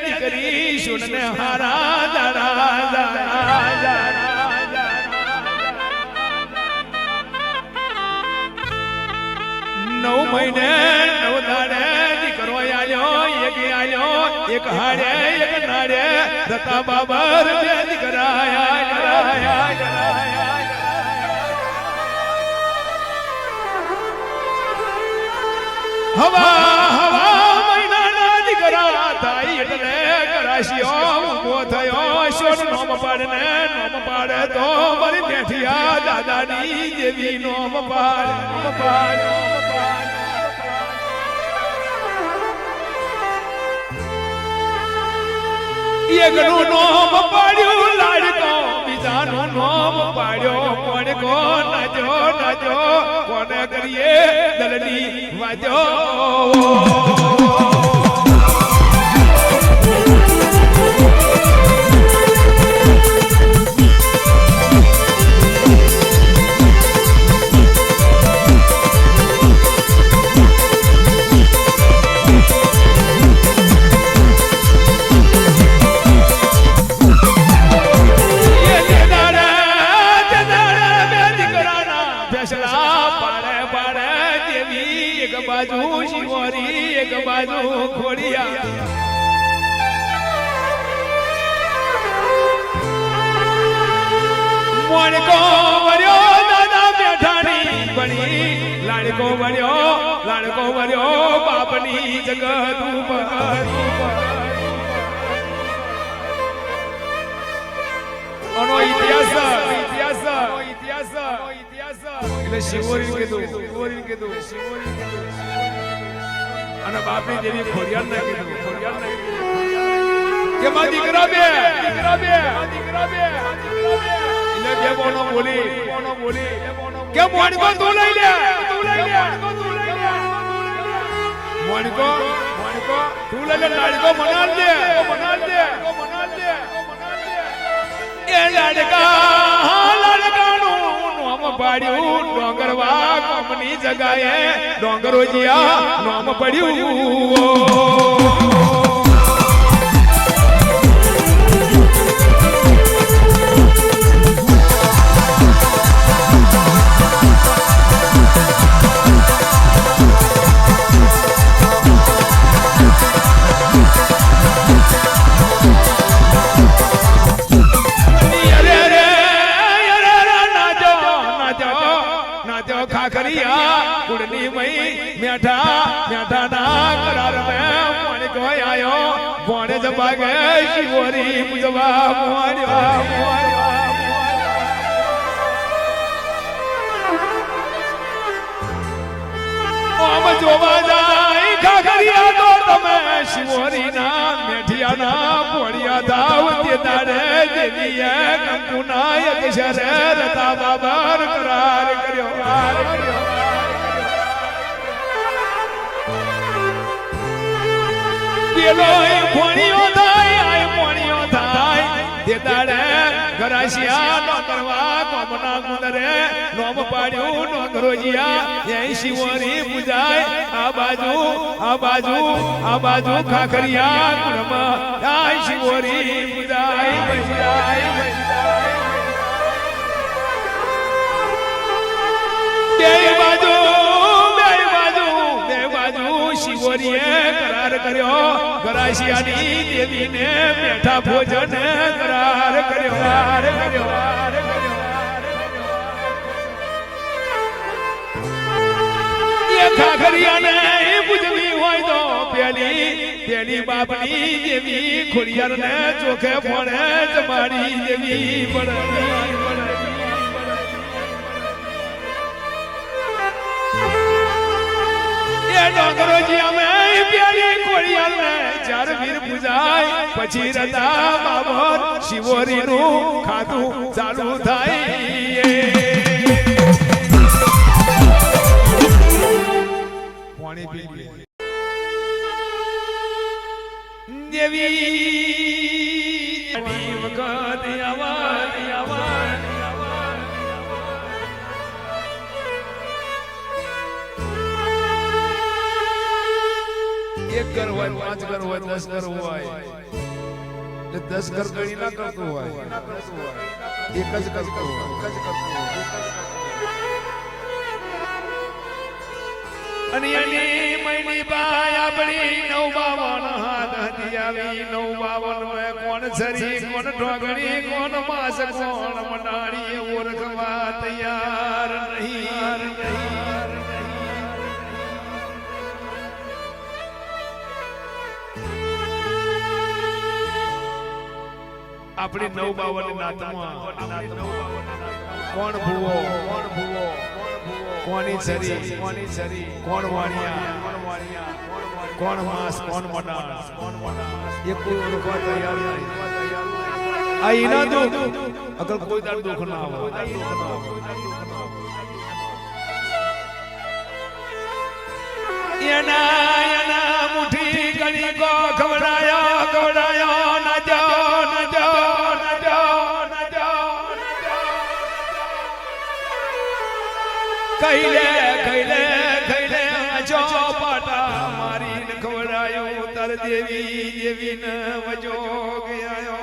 દીકરી સુનને હારા નવ મહિને નવ દાડે દીકરો આલ્યો એક હાડે એક નાડે દત્તા બાબર બે દીકરા હવા મહિનાના દીકરા થાય એટલે કરાશિયો ઉભો થયો સોન નોમ પાડે તો મારી બેઠિયા દાદાની દેવી નોમ પાડ એકનું નોમ પાડ્યું લાડકો બીજાનું નોમ પાડ્યો કોડકો નાજો કોને કરીએ દલની વાજો એક બાજુ ખોડિયા મોણકો વર્યો દાદા બેઠાની બની લાડકો વર્યો બાપની જગત ઉપર આનો ઇતિહાસ એટલે શિવોરી કીધું અને બાપની દેવી ખોડિયાર ના કીધું કે માં દીકરા બે એટલે બે બોનો બોલી કે મોણકો તું લઈ લે મોણકો તું લઈ લે લાડકો મનાલ દે એ લાડકાનું નોમ પાડ્યું ડોંગરવા કોમની જગાએ ડોંગરોજીયા નોમ પડ્યું कुड़नी मई मेठा ना करार में मोने को आयो मोने जब गए शिवोरी मुझवा मोने ओम जोवा जाई खाखरिया तो तमे शिवोरी ना मेठिया ना पोड़िया दाव ते दाड़े देविया कंकुना एक शरे रता बाबर करार करियो पोणियो थाय ते दाड़े गराशिया नो करवा कोमना गुंदरे नोम पाड्यू नो गरोजिया ये शिवोरी पूजाय आ बाजू खाखरिया कुरम आ शिवोरी पूजाय के बाजू शिवोरीए करार कर्यो गराशियानी देवी ने बैठा भोजन करार कर्यो ये खाखरिया ने बुझवी હોય તો પેલી બાપની દેવી ખોડિયાર ને ચોખે ફોડે જમાડી દેવી પડે ડોંગરોજી અમે પ્યારી ખોડિયાર ને ચાર વીર પૂજાય પછી રતા બાબત શિવોરી નું ખાતું ચાલુ થાય પાણી પી દેવી વખત એક ઘર હોય 5 ઘર હોય 10 ઘર હોય 10 ઘર ગણી ના કરતું હોય એક જ કરતું હોય અને એની મૈની બાય આપણી 952 હાથ હતી આવી 952 મે કોણ સરી કોણ ઢોગણી કોણ માસ કોણ મંડાણી ઓળખવા તૈયાર નહીં આપણી 952 નાતમાં કોણ ભૂવો કોની છરી કોણ વાણિયા કોણ માસ કોણ મડાણ એ કોઈ ઓળખવા તૈયાર નહીં આ એના દુઃખ અગર કોઈ તાર દુઃખ ના આવે એના મુઠ્ઠી ગણી કો ખવડાયો ના કઈલે જો પાટા મારીને ખવડાયો તાર દેવી ને વજો ગયો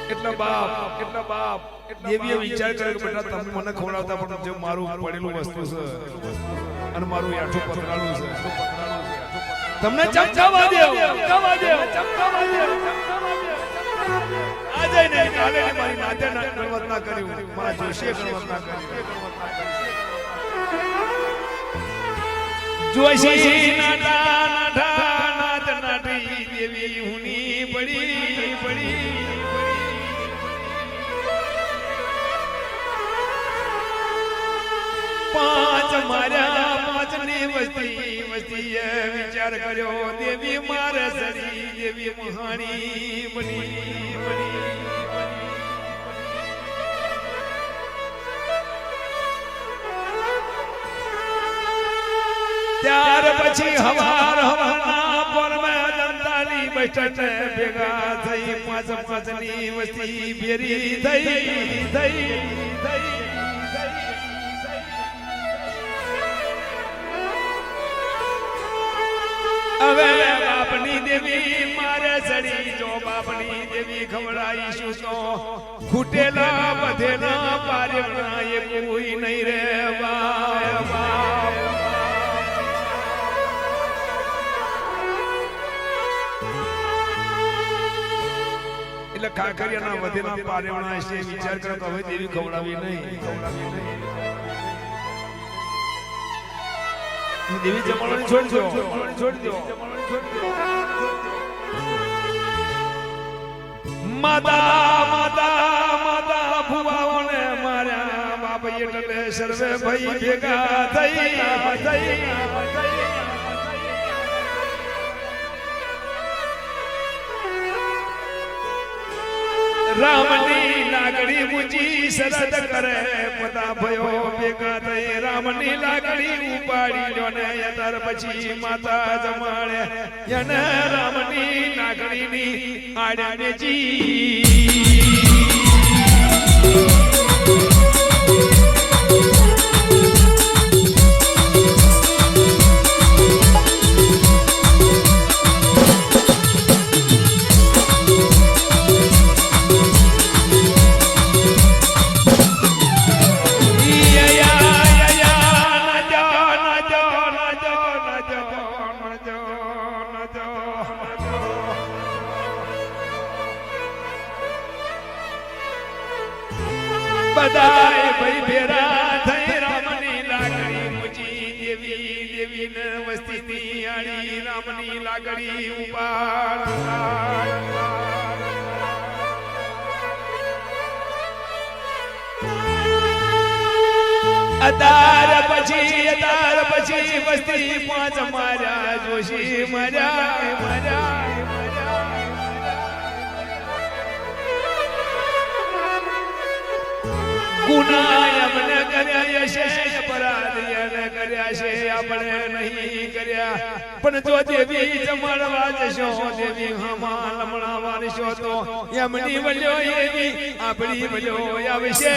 એટલા બાપ દેવીએ વિચાર કર્યો કે બેટા તમે મને ખવડાવતા પણ જે મારું પડેલું વસ્તુ છે અને મારું યાઠું પતરાળું છે તમને ચમકાવા દેવ આજે ને કાલે મારી નાતે ગણવત ના કર્યું મારા જોશીએ ગણવત ના કર્યું જોશી નાટી દેવી હુની પડી પાંચ માર્યા પાંચ ની વસ્તી વિચાર કર્યો દેવી મારે સરી દેવી મહાણી બની ત્યાર પછી હવારના પરમે જનતાની બેઠક ભેગા થઈ પાંચ ની વસ્તી ભેરી થઈ હવે બાપની દેવી મારે સડી જો બાપની દેવી ખવડાઈશું તો ખૂટેલા બધેલા પારેલા એ કોઈ નહીં રે બાપ એટલે કાકરિયાના વધેલા પારેલા છે વિચાર કરો કે હવે દેવી ખવડાવી નહીં દેવી જમાડવાની છોડજો માતા ભુવાઓને માર્યા બાપ એટલે સર્વે ભાઈ ભેગા થઈ રામની લાગણી મૂજી સરદ કરે પતા ભયો ભેગા થઈ રામની લાગણી ઉપાડી લો ને ત્યાર પછી માતા જમાડે એને રામની લાગણીની આડે જી લાગડી ઉપાડ અતાર પછી વસ્તી પાંચ માર્યા જોશી માર્યા ગુના અમને કર્યા છે અપરાધ એને કર્યા છે આપણે નહીં કર્યા પણ જો દેવી જમાડવા જશો દેવી હમા લમણા વારશો તો એમની વલ્યો એવી આપણી વલ્યો આવશે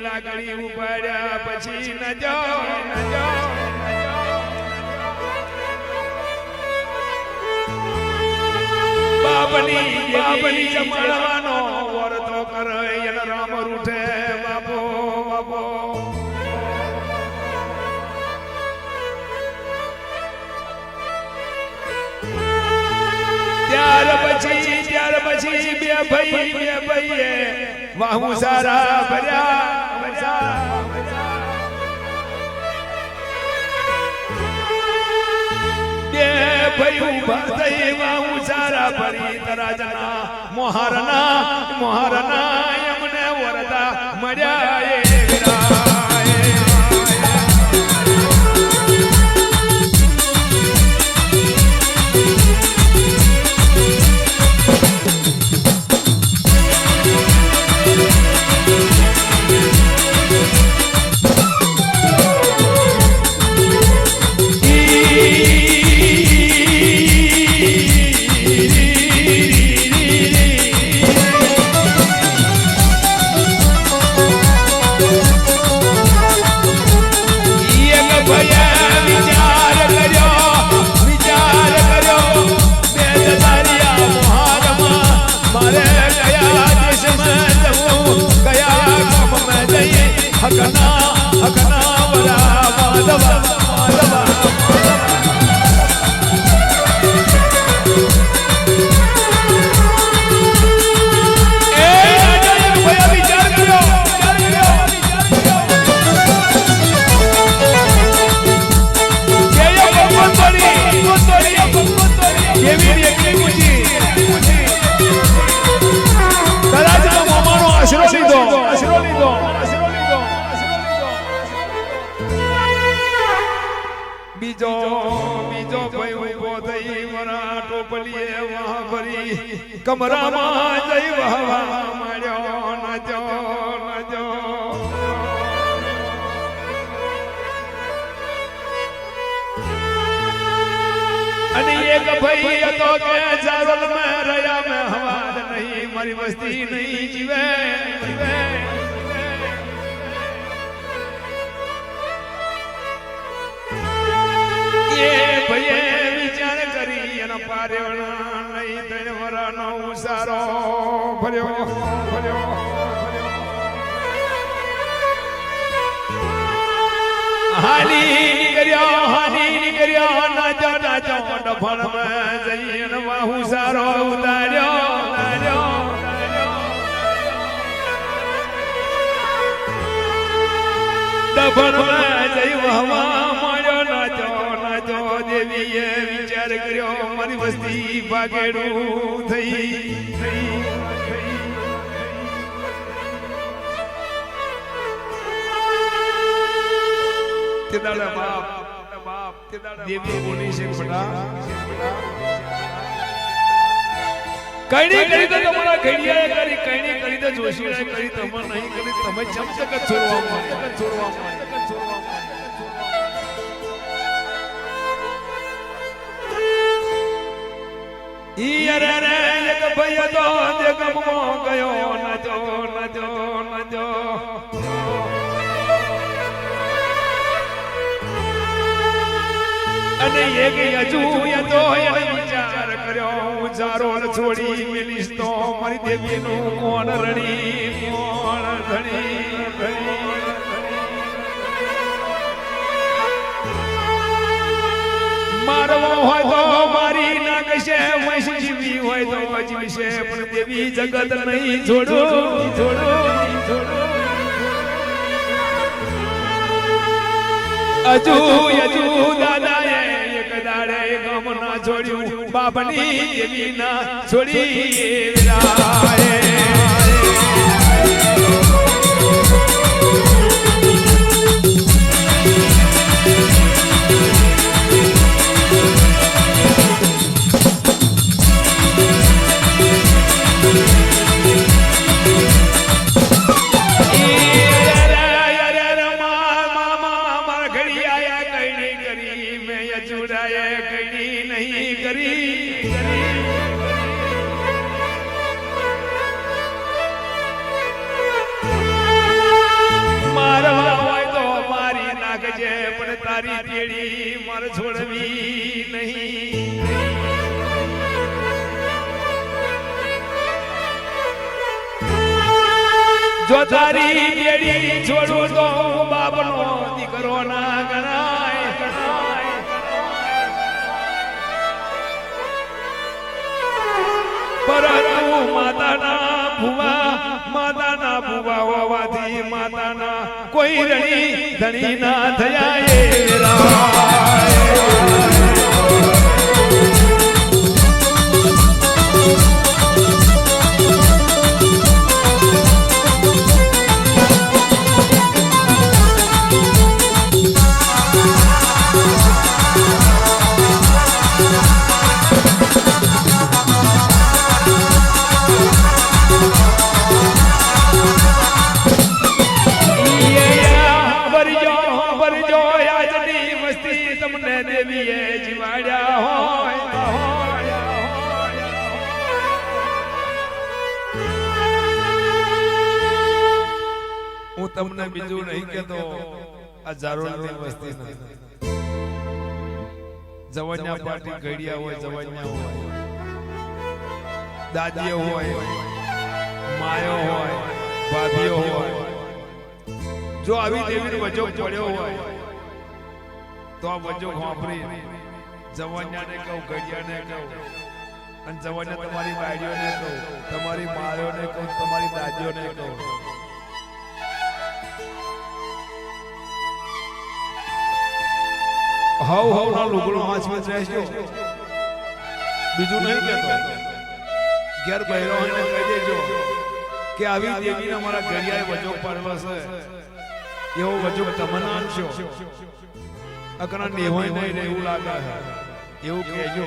લાગડી ઉપાડ્યા પછી ન જાઓ બાપની જમાડવાનો વર્તો કરે એને રામ રૂઠે બાપો ત્યાર પછી બે ભાઈએ વાહુ સારા ભર્યા બે ભાઈ ઉભા થઈ વાહુ સારા ભરી તરાજના મોહારના એમને વરદા મળ્યા બીજો ભાઈ ઉભો થઈ વરા ટોપલીએ વાહ ભરી કમરામાં જઈ વહવા માંડ્યો નજો અને એક ભાઈ હતો કે જાવલ મેં રહ્યા મેં હવાદ નહીં મારી વસ્તી નહીં જીવે ભયે વિચાર કરી એના પાર્યોના નહીં ત્રણ વરાનો ઉસારો ભર્યો હાલી નીકળ્યો નાજો ડફણ માં જઈને વાહુ સારો ઉતાર્યો ડફણ માં જઈ વહવા મળ્યો નાજો દેવીએ વિચાર કર્યો મારી વસ્તી ભાગેડું થઈ બાપ દેવી બોલી છે કઈની કરી તો તમારા ઘડિયાળે કરી કઈની કરી તો જોશીએ કરી તમે નહીં કરી તમે ચમચક છોડવા રે એક ભાઈ તો દેગમો ગયો નજો અને એક હજુ તો એને વિચાર કર્યો હું જારો છોડી મિલીશ તો મારી દેવીનું કોણ રણી કોણ ધણી મારવો હોય તો મારી નાખશે વંશ જીવી હોય તો જીવશે પણ દેવી જગત નહીં છોડો છોડો અજુ અજુ દાદાએ એક દાડે ગામ ના છોડ્યું બાપની દેવી ના છોડી વિરાય તારી પેડી માર છોડવી નહીં જો તારી પેડી છોડું તો બાપનો દીકરો ના ગણાય પરંતુ માતાના ભુવા હોવાથી માતાના કોઈ રણી ધણી ના થયા એ તમને દેવીએ જીવાડ્યા હોય હું તમને બીજું નહીં કહેતો આ જારોળની વસ્તી જવણ્યા પાટી ઘડિયા હોય જવણ્યા હોય દાદીઓ હોય માયો હોય ભાભીઓ હોય જો આવી દેવીનો વજો પડ્યો હોય તો આ વજો વાપરી જવાન્યાને કહું ઘડિયાને કહું અને જવાન્યા તમારી બાયડીઓને કહું તમારી માયોને કહું તમારી દાદીઓને કહું હાવ ના લુગડો હાથમાં રહેજો બીજું નહીં કહેતો ઘેર બહેરો એને કહી દેજો કે આવી દેવીને અમારા ઘડિયાએ વજો પાડેલો છે એવો વજો તમને આનશો અકરા નેવાય નહીં રે એવું લાગે એવું કહેજો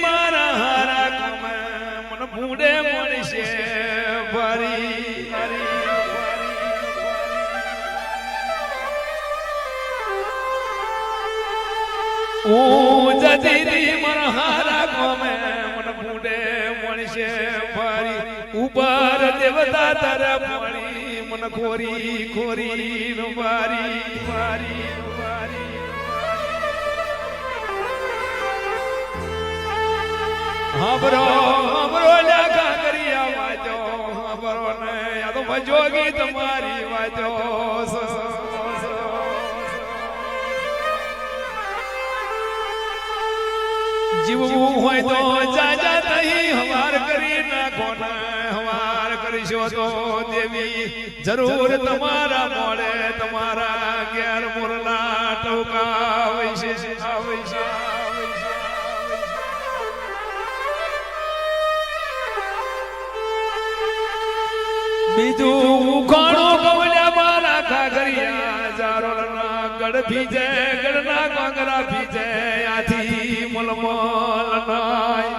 મારા હારા કમે મને ભૂડે મળશે ફરી જતી મારા હારા કમે મને ભૂડે મળશે ફરી ઉપર દેવતા તારા પડી મને ખોરી ખોરી વારી વારી હાબરો લાગા કરી વાજો હાબરો ને આ તો ભજોગી તમારી વાજો જીવવું હોય તો જાજા તહી હવાર કરી નાખો ને હવાર કરીશો તો દેવી જરૂર તમારા મોડે તમારા ઘેર મોરલા ટોકા વૈશે આવશે બીજું ઉખાણો કવલ્યા મારા ખાગરિયા જારોળના ગઢ ભીજે ગઢના કાંગરા ભીજે આથી મલમલ નાય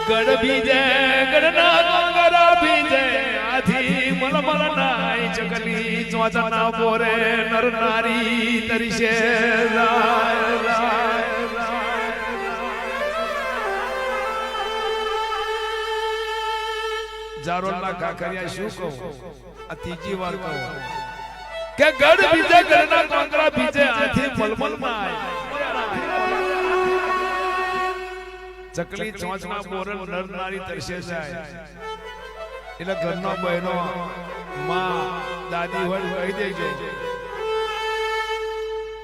ગઢ ભીજે ગઢના કાંગરા ભીજે આથી મલમલ નાય ચકલી ચોચના બોરે નર નારી તરીશે રાય રાય જારોલના કાકરિયા શું કહું આ ત્રીજી વાર કહું કે ગઢ બીજે ગઢના કોંગરા બીજે આથી મલમલમાં ચકલી ચોંચમાં બોરલ નર નારી તરસે જાય એટલે ઘરનો બહેનો માં દાદી હોય કહી દેજો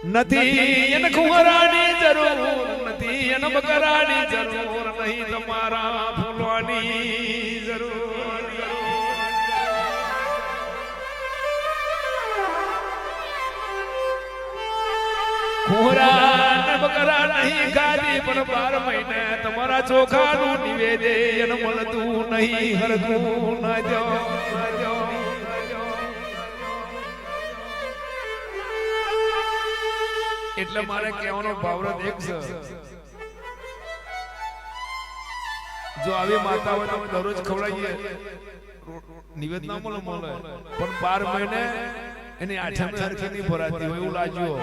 નથી એને કુંવરાની જરૂર નથી એને બકરાની જરૂર નહીં તમારા ફૂલવાની જરૂર કુંવરા બકરા નહીં ખાધી પણ 12 મહિને તમારા ચોખાનું નિવેદન મળતું નહીં હરગું ના જો એટલે મારે કહેવાનો ભાવરત એક છે જો આવી માતા હોય તો દરરોજ ખવડાવીએ નિવેદ ના મળે પણ 12 મહિને એની આઠમી હરખી નહીં ભરાતી હોય એવું લાગ્યું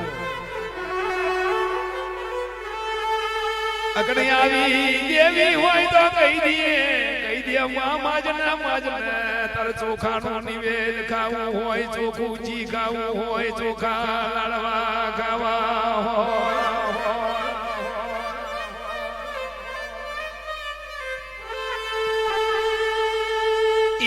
અગણે આવી દેવી હોય તો કહી દે માજને તારે ચોખાનું નિવેદ ખાવું હોય ચોખ્ખું જી ખાવું હોય ચોખા લાડવા ખાવા હોય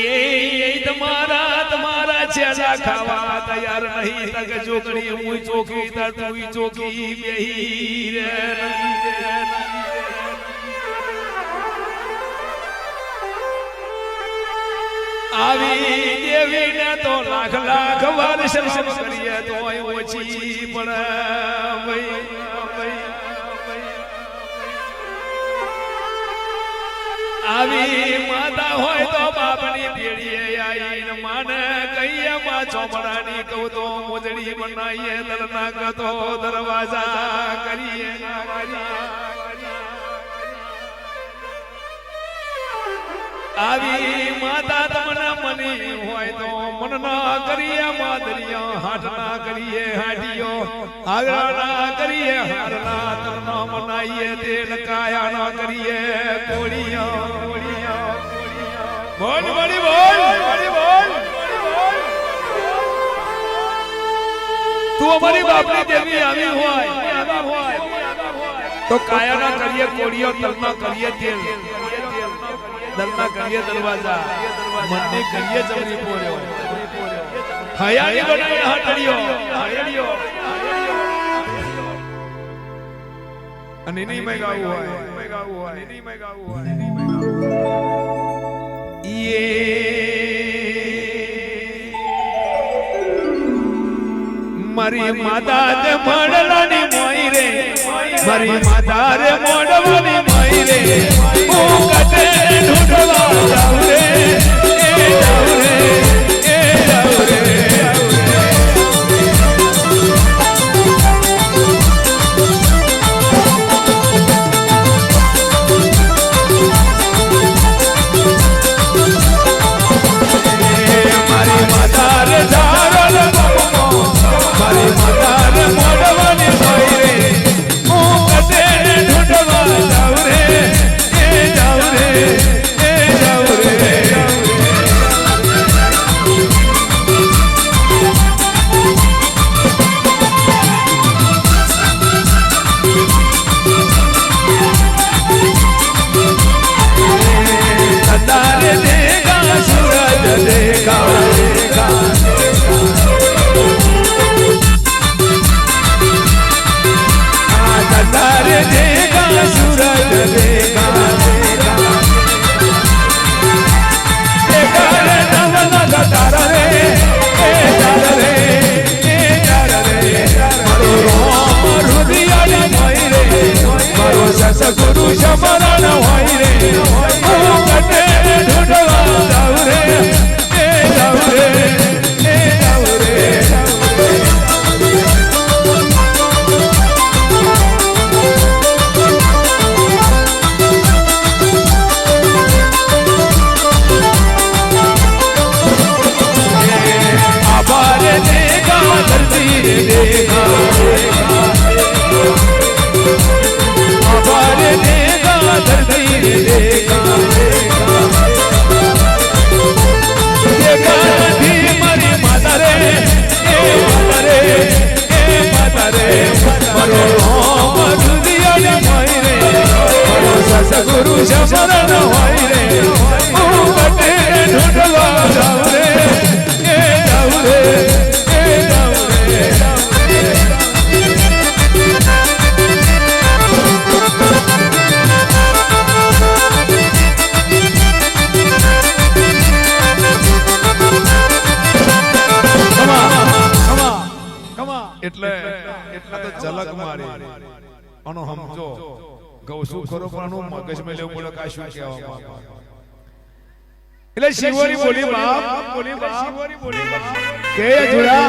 એ તમારા છેડા ખાવા તૈયાર નહીં તક જોગણી હું ચોખી તું ચોખી બેહી રે આવી દેવીને તો લાખ લાખ વાર શરમ કરીએ તો ઓછી પડે આવી માતા હોય તો બાપની પેઢીએ આવીને માને કહીએ માં ચોમડાની કહું તો મોજડી બનાવીએ દરના કતો દરવાજા કરીએ આવી માતા તમને મની હોય તો મન ના કરીએ માદરિયા હાથ ના કરીએ હાડીઓ આગળ ના કરીએ હારના તરનો મનાઈએ તેલ કાયા ના કરીએ કોળિયા બોલ બોલી બોલ તું અમારી બાપની દેવી આવી હોય તો કાયા ના કરીએ કોળિયો તરના કરીએ તેલ દરના કરીએ દરવાજા મનને કરીએ જમરી પોર્યો હયાની બનાય હટડીઓ અને નહીં મેગાવું હોય મારી માતા તે મળવાની મોઈ રે મારી માતા રે મોડવાની મોઈ રે હું કટે ઢૂંઢવા જાઉં રે એ જાઉં રે એ જાઉં રે મારી માતા રે ધારલ મારી માતા રે મોડવાની મોઈ રે હું કટે ઢૂંઢવા જાઉં રે એ જાઉં રે એ જાઉં રે તારે દેખા સૂરજ દેખા तारे देगा सूरज देगा देखा रे नवल तारा रे ए तारा रे ए तारा रे मारो रोम हृदय मोई रे मारो ससगुरु शमरण होई रे ओ कटे ढूंढवा जाऊ रे ए जाऊ रे ए जाऊ रे એટલે તો ઝલક મારી અનો સમજો ગૌ શું ખરો પણ મગજમાં લેવું પડે કે શું કહેવા એટલે શિવોરી બોલી બાપ શિવોરી બોલી બાપ કે જુડા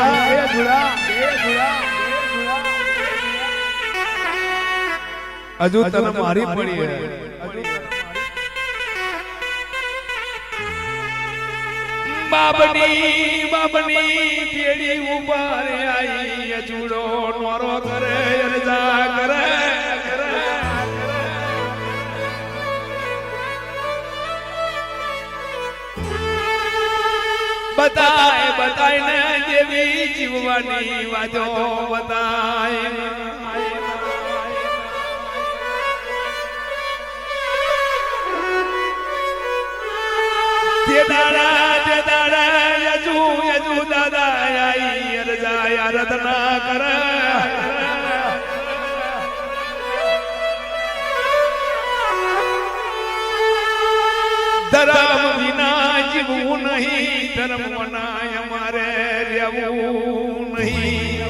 હજુ તને મારી પડી હે બાબની પેડી ઉપારે આઈ અજુડો નોરો કરે અરજા કરે બતાય ને દેવી જીવવાની વાજો બતાય તે દાડા યજુ દાદા આઈ અરજા આરાધના કરે ધર્મ વિના જીવવું નહીં ધર્મ મનાય અમારે રહેવું નહીં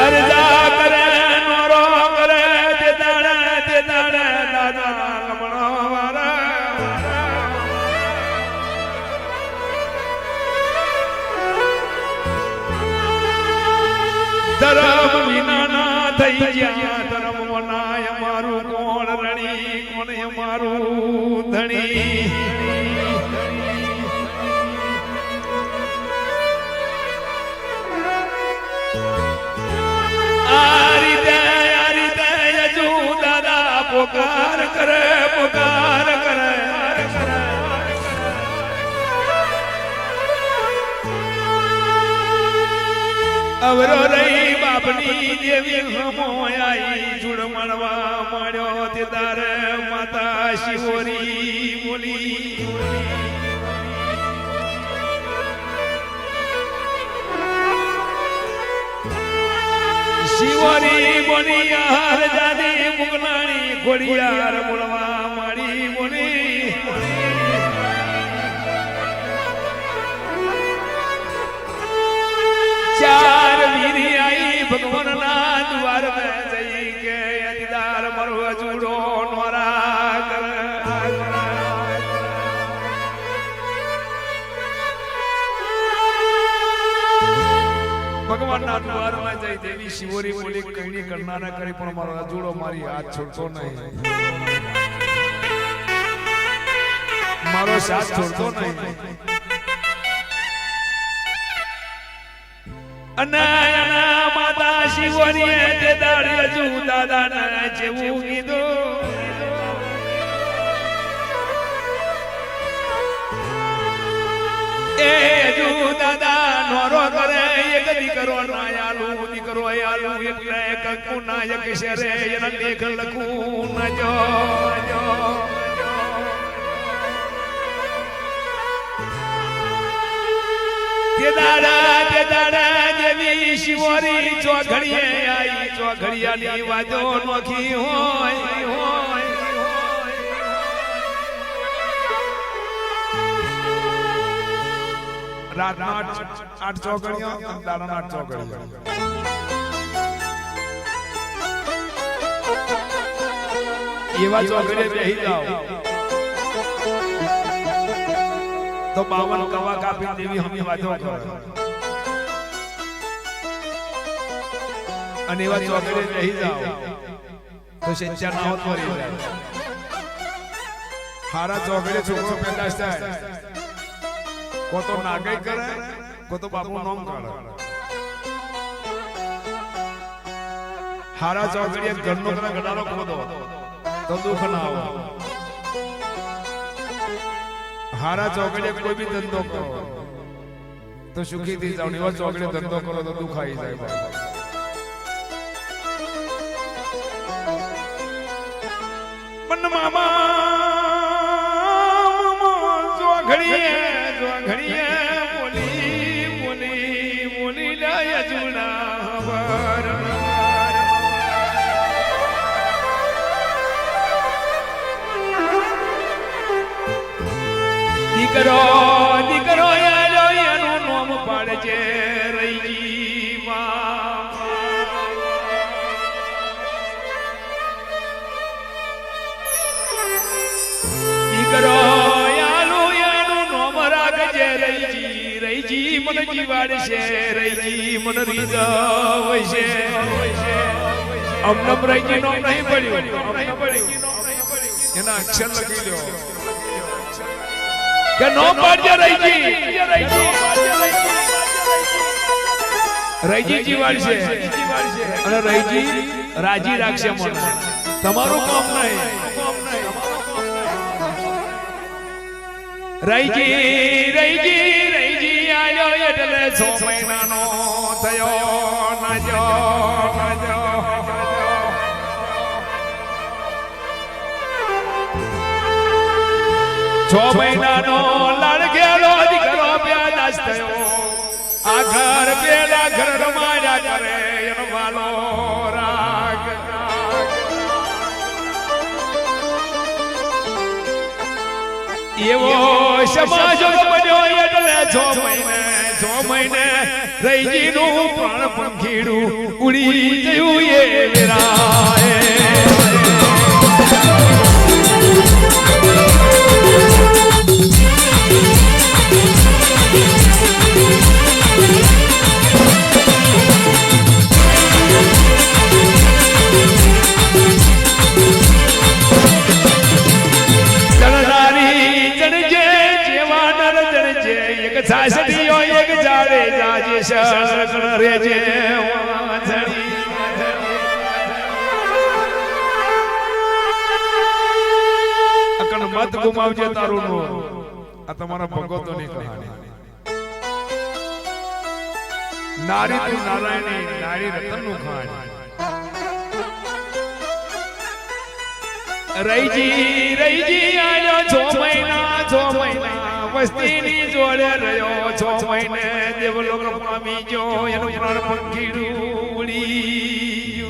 અરજા કરે નોરો કરે તે દાડા દાદા ગમણો ધર્મ વિના થઈ ગયા ધર્મ મનાય મારું કોણ રણી કોણ મારું ધણી આ રીતે હજુ દાદા પોકાર કરે અવરો રહી બાપની દેવી હમોયાઈ જુડ મળવા મળ્યો તે તારે માતા શિવોરી બોલી શિવોરી બોલી હાર જાદી મુગલાણી ઘોડિયાર બોલવા મારી બોલી ચાર વીરી આઈ ભગવાનના દ્વાર में જઈ કે અતિદાર મરો જુડો નોરા કર ભગવાનના દ્વારમાં જઈ દેવી શિવોરી બોલી કઈની કરનારા કરી પણ મારો અજુડો મારી હાથ છોડતો નહીં મારો સાથ છોડતો નહીં અનાયના માતા શિવોરીએ તે દાડી હજુ દાદાના જેવું કીધું એ હજુ દાદા નોરો કરે એક દીકરો નાયાલું દીકરો આયાલું એટલે કંકુ નાયક શરે એના લેખ લખું ન જો તે દાડા દેવી શિવોરી ચોઘડીએ આઈ ચોઘડિયાની વાજો નોખી હોય રાતના 8 ચોઘડિયા અને દાડાના 8 ચોઘડિયા એવા ચોઘડીએ બેહી જાઓ તો 52 કવા કાપી દેવી હમી વાજો કરે અને એવા ચોઘડીએ બેહી જાઓ તો શેચ્યા ના હોત મરી જાય હારા ચોઘડીએ છોકરો પેદાશ થાય કો તો નાગઈ કરે કો તો બાપનું નામ કાઢે હારા ચોઘડીએ ઘરનો કરા ગડાલો ખોદો તો દુઃખ ના આવે હારા ચોઘડીએ કોઈ બી ધંધો કરો તો સુખી થઈ જાવ એવા ચોઘડીએ ધંધો કરો તો દુઃખ આવી જાય પણ મામા ચોઘડીએ બોલી લાય જુના બર દીકરો દીકરો આલો એનું નામ પાડજે રઈજી માં દીકરો આલો એનું નામ રાખજે રઈજી રઈજી મન જીવાડશે રઈજી મન રીઝવશે અમનમ રઈજી નામ નહીં પડ્યું એના અક્ષર લખી લો કે નો પાડજે રઈજી રઈજી જીવાડશે અને રઈજી રાજી રાખશે મન તમારું કામ નહીં રઈજી રઈજી રઈજી આયો એટલે 6 મહિનાનો થયો નાજો નાજો 6 મહિનાનો લાડકેલો દીકરો પેદાશ થયો આ ઘર પેલા ઘર રમાયા કરે એનો વાલો રાગ એવો સમાજ બન્યો એટલે 6 મહિને રઈજી નું પ્રાણ પંખીડું ઉડી ગયું એ વેરાએ સાસડીઓ એક જાડે જાજે શરણ રેજે વાંસળી અકન મત ગુમાવજે તારું નો આ તમારા ભગવતોની કહાની નારી તું નારાયણી નારી રતનનું ખાન રઈજી રઈજી આયો 6 મહિના વસ્તીની જોડે રહ્યો 6 મહિને દેવલોક પામી ગયો એનું પ્રાણ પંખીડું ઉડી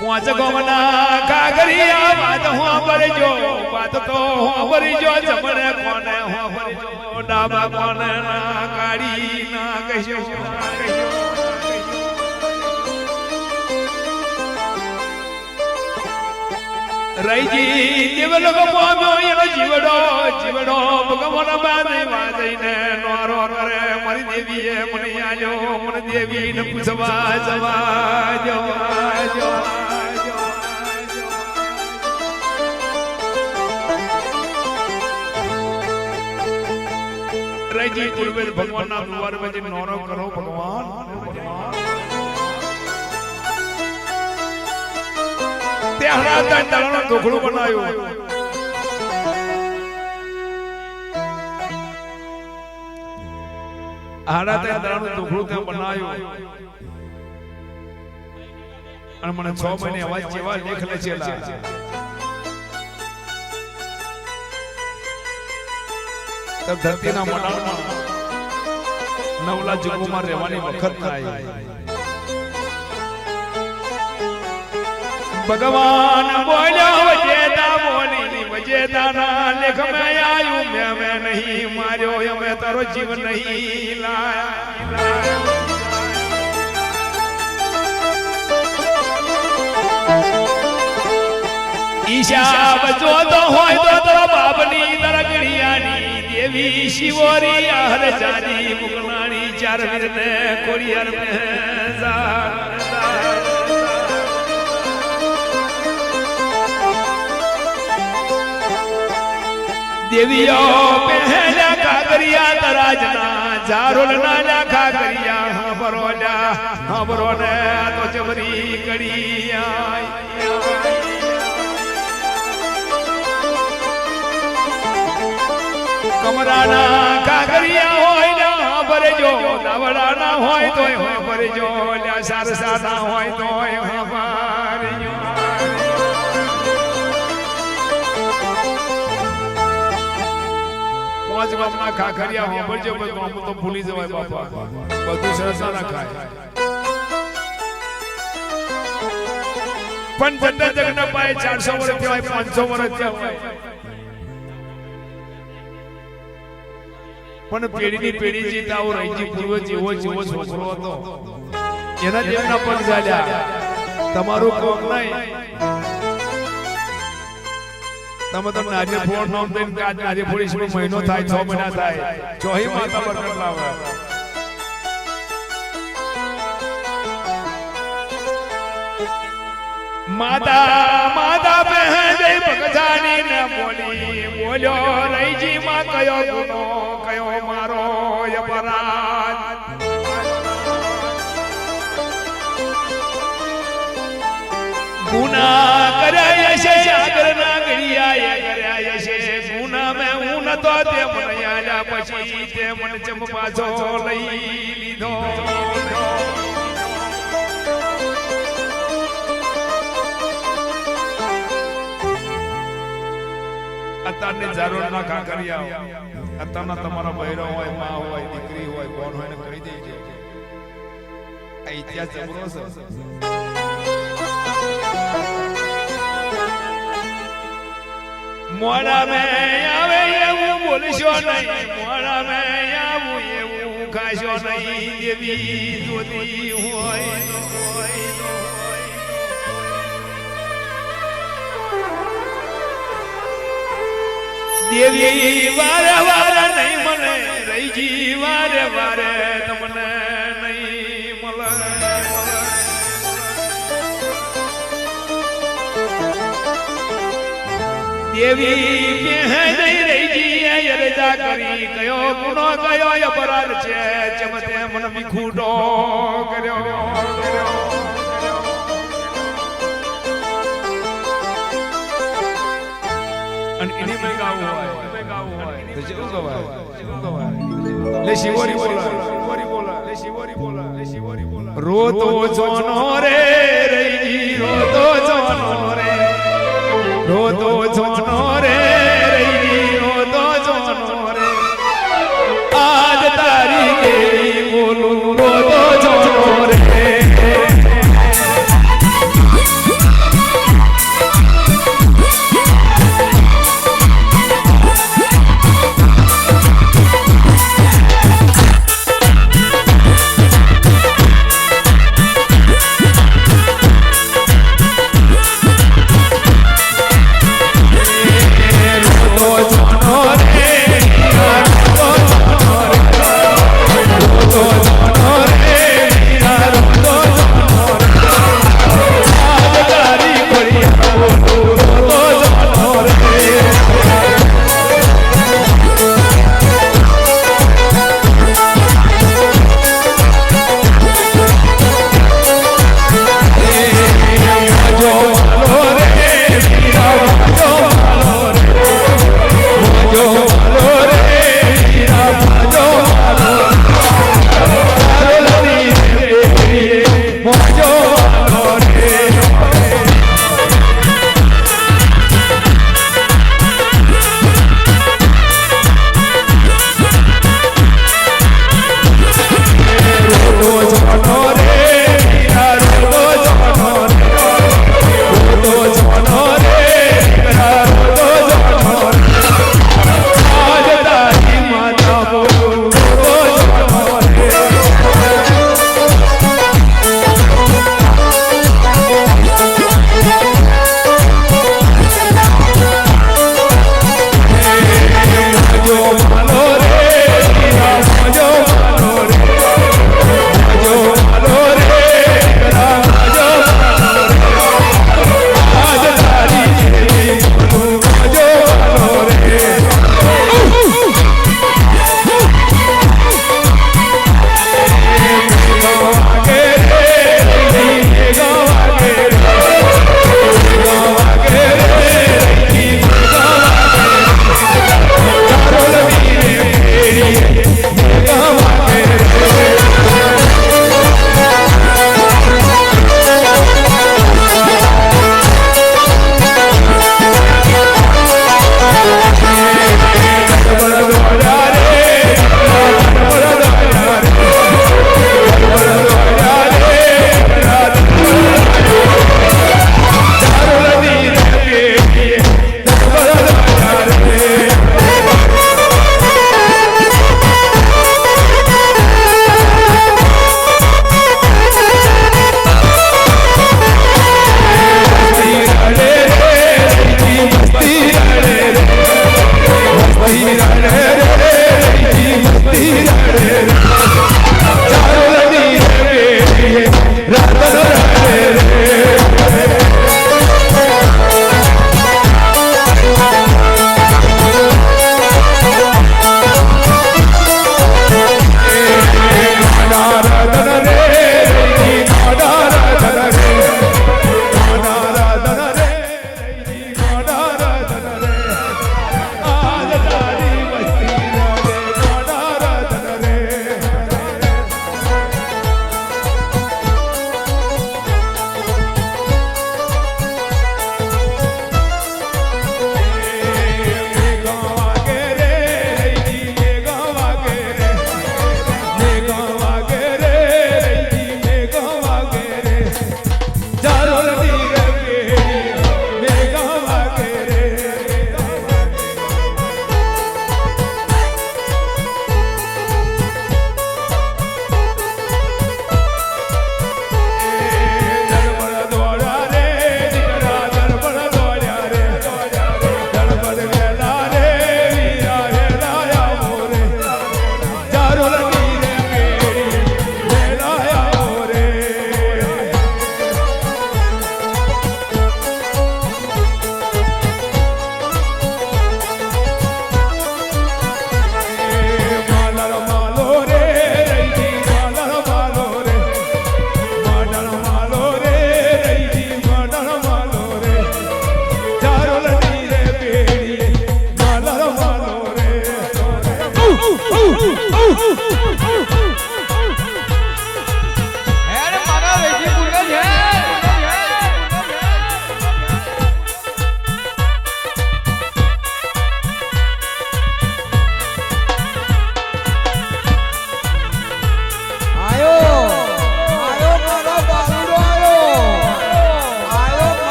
પાંચ ગોમના કાગરિયા વાત હોંભરજો વાત તો હોંભરજો જમણે કોને હોંભરજો ડાબા કોને ના કાઢી ના કહેજો રઈજી દેવલોક પામ્યો એનો જીવડો જીવડો ભગવાન બાંધી વાજઈને નોરો કરે મારી દેવીએ મને આલ્યો મને દેવીને પૂછવા જવા રઈજી પૂર્વે ભગવાનના દ્વાર વચ્ચે નોરો કરો ભગવાન ત્યાં દાડાનો ઢોકળું બનાવ્યું આડા દાડાનું ઢોકળું ત્યાં બનાવ્યું અને મને 6 મહિને અવાજ જેવા લેખ લખેલા તબ ધરતીના મોઢામાં નવલા જુગમાં રહેવાની વખત થાય ભગવાન બોલ્યો વજેતા બોલી વજેતાના લેખ મેં આયું મેં નહીં માર્યો અમે તારો જીવ નહીં લાયા ઈશા બચો તો હોય તો તારા બાપની તરગડિયાની દેવી શિવોરી હર જાની મુકનાણી ચાર વીરને કોડિયાર મે દેવીઓ પહેલા કાગરિયા તરાજના જારોલના લા કાગરિયા હા બરો ને તો ચવરી કડિયા કમરાના કાગરિયા હોય ના ભરજો દાવડાના હોય તોય હા ભરજો લ્યા સારસાના હોય તોય હા ભરજો પાંચ ગામના કાગરિયા હોંભળજો બધું તો ભૂલી જવાય બાપા બધું સરસ ના ખાય પણ જતા જગના પાય 400 વર્ષ થયા હોય 500 વર્ષ થયા હોય પણ પેઢીની પેઢી જીતા આવો રહીજી પૂર્વ જેવો છોકરો હતો એના જેમના પણ ચાલ્યા તમારું કોમ નહીં તમે તો નારિયેળ ફોડ નામ દઈને કે આજ નારિયેળ ફોડીશ મહિનો થાય 6 મહિના થાય ચોહી માતા બરકત લાવે માતા બહેન જય ભગજાની ને બોલ્યો રહીજી માં કયો ગુનો કયો મારો અપરાધ ગુના કર્યા છે સાગર ના ગળિયા કર્યા છે ગુના મે હું નતો તે મને આલ્યા પછી તે મને ચમ પાછો લઈ લીધો અત્યારની જરૂર ના કાકરિયા અત્યારના તમારા બહેરો હોય માં હોય દીકરી હોય કોણ હોય ને કહી દેજો આ ઇતિહાસ જબરો છે મોડા મે આવે એવું બોલશો નહીં મોડા મે આવું એવું ખાશો નહીં દેવી જોતી હોય દેવી વારે વારે નહીં મને રહીજી વારે વારે તમને નહીં મળે દેવી કે નહીં રહીજી અરજા કરી કયો ગુનો કયો અપરાધ છે ચમતે મન વિખૂટો કર્યો અને એની મેં ગાવું હોય તો જેવું ગવાય લે શિવોરી બોલા લે શિવોરી બોલા રોતો જોનો રે રહીજી રોતો જોનો રે રોતો જોનો રે રહીજી રોતો જોનો રે આજ તારી કેવી બોલું રોતો જોનો રે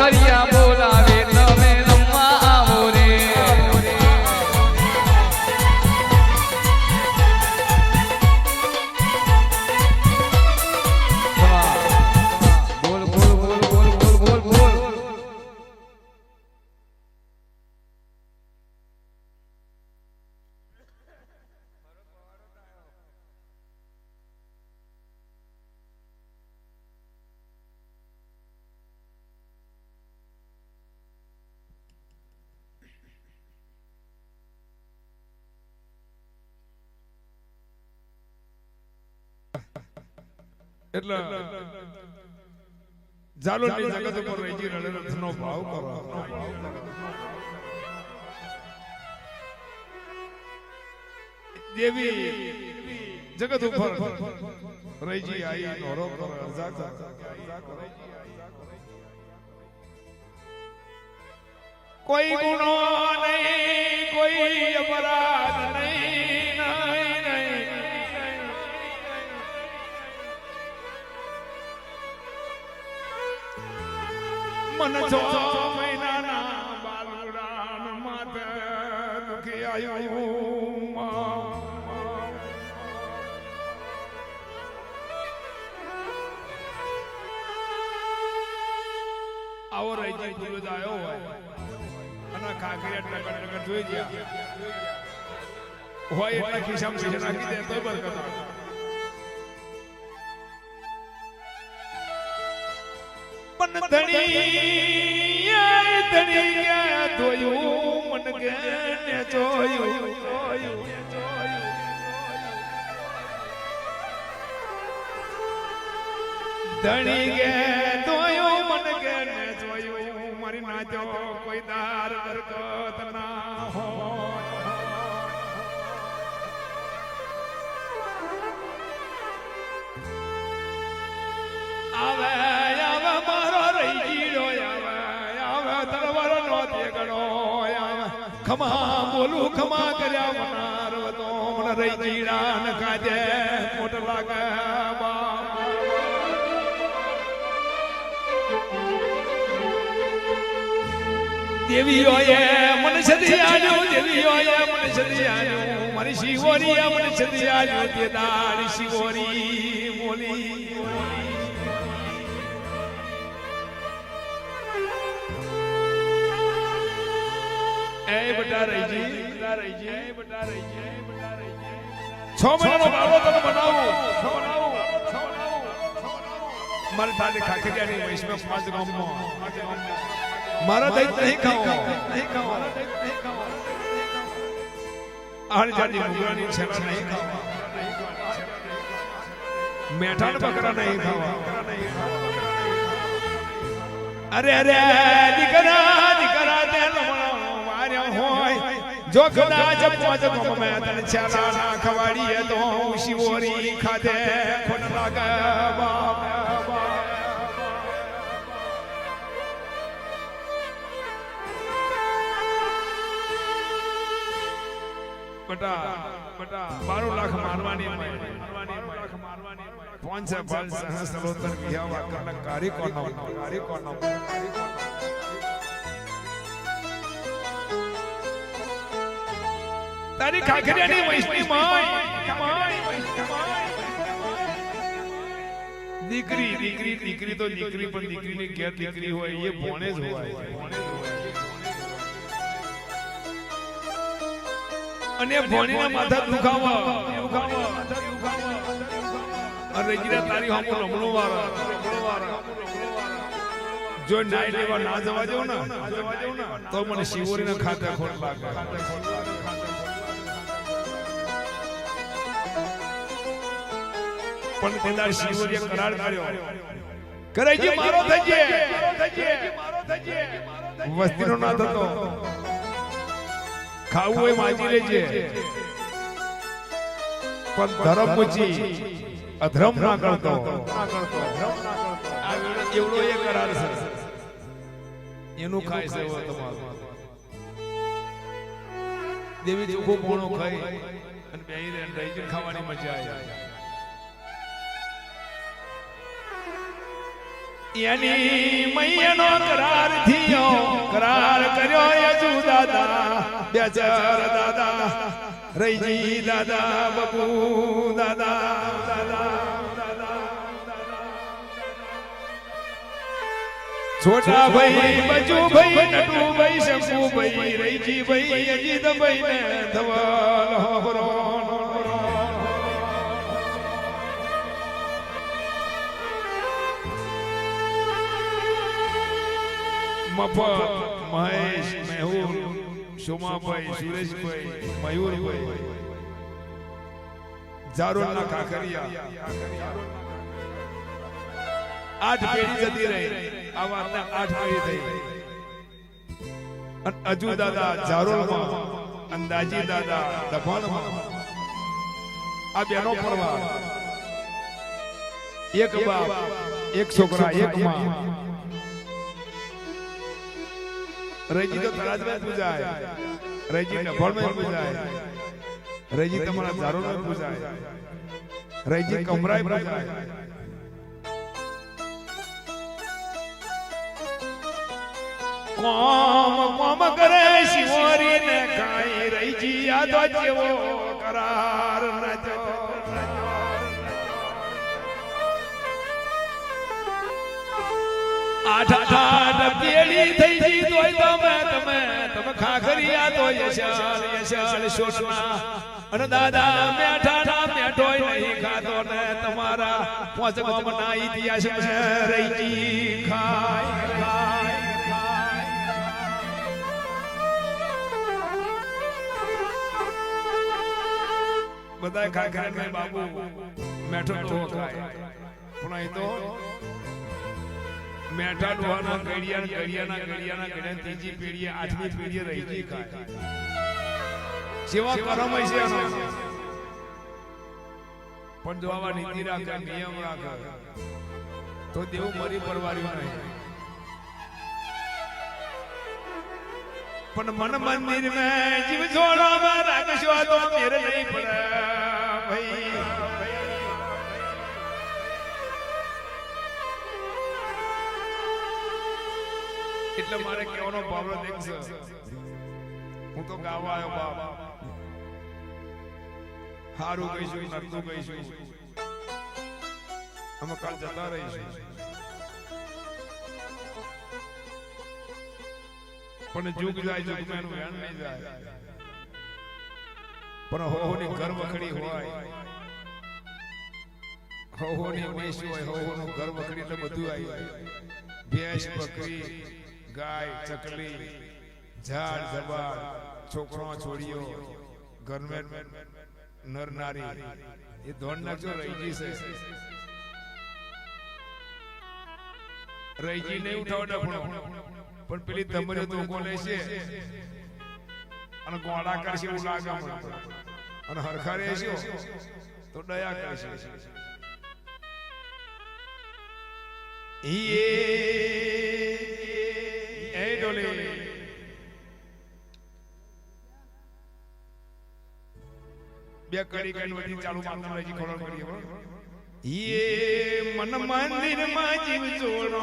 મોહરિયા બોલાવે તમે રમવા આવો રે બોલ બોલ બોલ બોલ બોલ બોલ બોલ એટલે જાલોની જગત ઉપર રહીજી રણરથનો ભાવ કરો દેવી જગત ઉપર રહીજી આઈ નોરો કરો અરજા કરો કોઈ ગુનો નહીં કોઈ અપરાધ નહીં મન 6 મહિનાના બાલુડાન માથે દુખી આવ્યું આવો રહીજી ગુરુદ આવ્યો હોય અને કાકરી ટકર જોઈ ગયા હોય એટલા ખિસ્સામાં પૈસા નાખી દે તો બરકત પણ ધણી ગયા ધોયું મન કે ને જોયું ધણી ગે ધોયું મન કે ને જોયું મારી નાચો કોઈ દાર બરકત ના હોય આવે મારો રહી ગયો આવે તરવારો નો દેગડો આવે ખમા બોલું ખમા કર્યા મનાર તો મને રહી જીડા ન કાજે મોટ લાગે દેવીઓએ મને સદી આલ્યો દેવીઓએ મને સદી આલ્યો મારી શિવોરી મને સદી આલ્યો તે દાડી શિવોરી બોલી એ બટા રહીજી 6 મહિનાનો બાળો તને બનાવું મારે તારે ખાખરિયાની વૈષ્ણવ 5 ગામમાં મારા દહીં નહીં ખાઓ આની જાતી મુગરાની છેલા નહીં ખાવા મેઠાણ બકરા નહીં ખાવા અરે દીકરા તે હોય જો કદાચ પોચ મે તને છેલા ના ખવાડીએ તો શિવોરી ખાધે ખોટ લાગે બટા 12 લાખ મારવાની 5 ફળ સહસ્ત્રોત્તર કિયા વાકરના કારી કોનો તારી ખાખરિયાની વૈષ્ણવી માય દીકરી તો દીકરી પણ દીકરીની ઘેર દીકરી હોય એ ભોણે જ હોય અને ભોણીના માથા દુખાવા અને રજીરા તારી હામો રમણો વાળા જો નાઈ લેવા ના જવા દેવો ને તો મને શિવોરીના ખાતે ખોટ લાગે પણ તેદાર શિવોરીએ કરાર કર્યો કરેજી મારો થજે વસ્તીનો ના થતો ખાવું હોય માજી લેજે પણ ધર્મ પૂછી અધર્મ ના કરતો એવડો એ કરાર છે એનું ખાય છે તમારું દેવી ચોખ્ખો પોણો ખાઈ અને બેહી રહે રહી ખાવાની મજા આવે એની મૈયાનો કરાર થયો કરાર કર્યો યજુ દાદા બેચાર દાદા રૈજી દાદા બબુ દાદા છોટા ભાઈ બજુ ભાઈ નટુ ભાઈ શંભુ ભાઈ રૈજી ભાઈ અજીત ભાઈ ને ધવલ હોબરો મફત મહેશ મેહુલ સોમાભાઈ સુરેશભાઈ મયુરભાઈ જારોલના કાકરિયા 8 પેઢી જતી રહી આ વાતને 8 પેઢી થઈ અને અજુ દાદા જારોલમાં અંદાજી દાદા દફાણમાં આ બેનો પરવાર એક બાપ એક છોકરા એક માં રૈજી તો તરાજમાં પૂજાય રૈજી ડભણમાં પૂજાય રૈજી તમારા જારોમાં પૂજાય રૈજી કમરાય પૂજાય કોમ કરે શિવરી ને કાઈ રૈજી યાદો જેવો કરાર નજો આઠ પેલી થઈ જી તોય તમે ખાખરિયા તો યશાલ સોના અને દાદા મેઠા મેઠોય નહીં ખાતો ને તમારા પાંચ ગામના ઇતિહાસ મે રૈજી ખાય બધા ખાખરા ને બાબુ મેઠો તો ખાય પણ અહીં તો મેઠા ડોહાના ગડિયાના ત્રીજી પેઢીએ 8મી પેઢીએ રહીજી ખાય સેવા કરમ છે પણ જો આવા નીતિ રાખે નિયમ રાખે તો દેવું મરી પરવાર્યું નહીં પણ મન મંદિર મેં જીવ છોડો માં રાખશો તો મેર નહીં પડે ભાઈ એટલે મારે કહેવાનો ભાવનો દેખ હું તો ગાવા આવ્યો બાપ હારું ગઈશું નરતું ગઈશું અમે કાલ જતા રહીશું પણ જુગ જાય જુગમેનું વેણ નહીં જાય પણ હોની ઘર વખડી હોય હોની વેશ હોય હોનું ઘર વખડી એટલે બધું આવી ભેંસ બકરી ગાય ચકલી ઝાડ ઝબાડ છોકરો છોડીઓ ઘરમે નર નારી એ ધોન નાખજો રહીજી છે રહીજી નહીં ઉઠાવો ડફણો પણ પેલી ધમરે તો કોલે છે અને ગોળા કરશે એવું લાગે અને હરખા રહેશો તો દયા કરશે બે કડી કઈ વધી ચાલુ માનતા રહીજી ખોલણ કરીએ મન મંદિર માં જીવ જોડો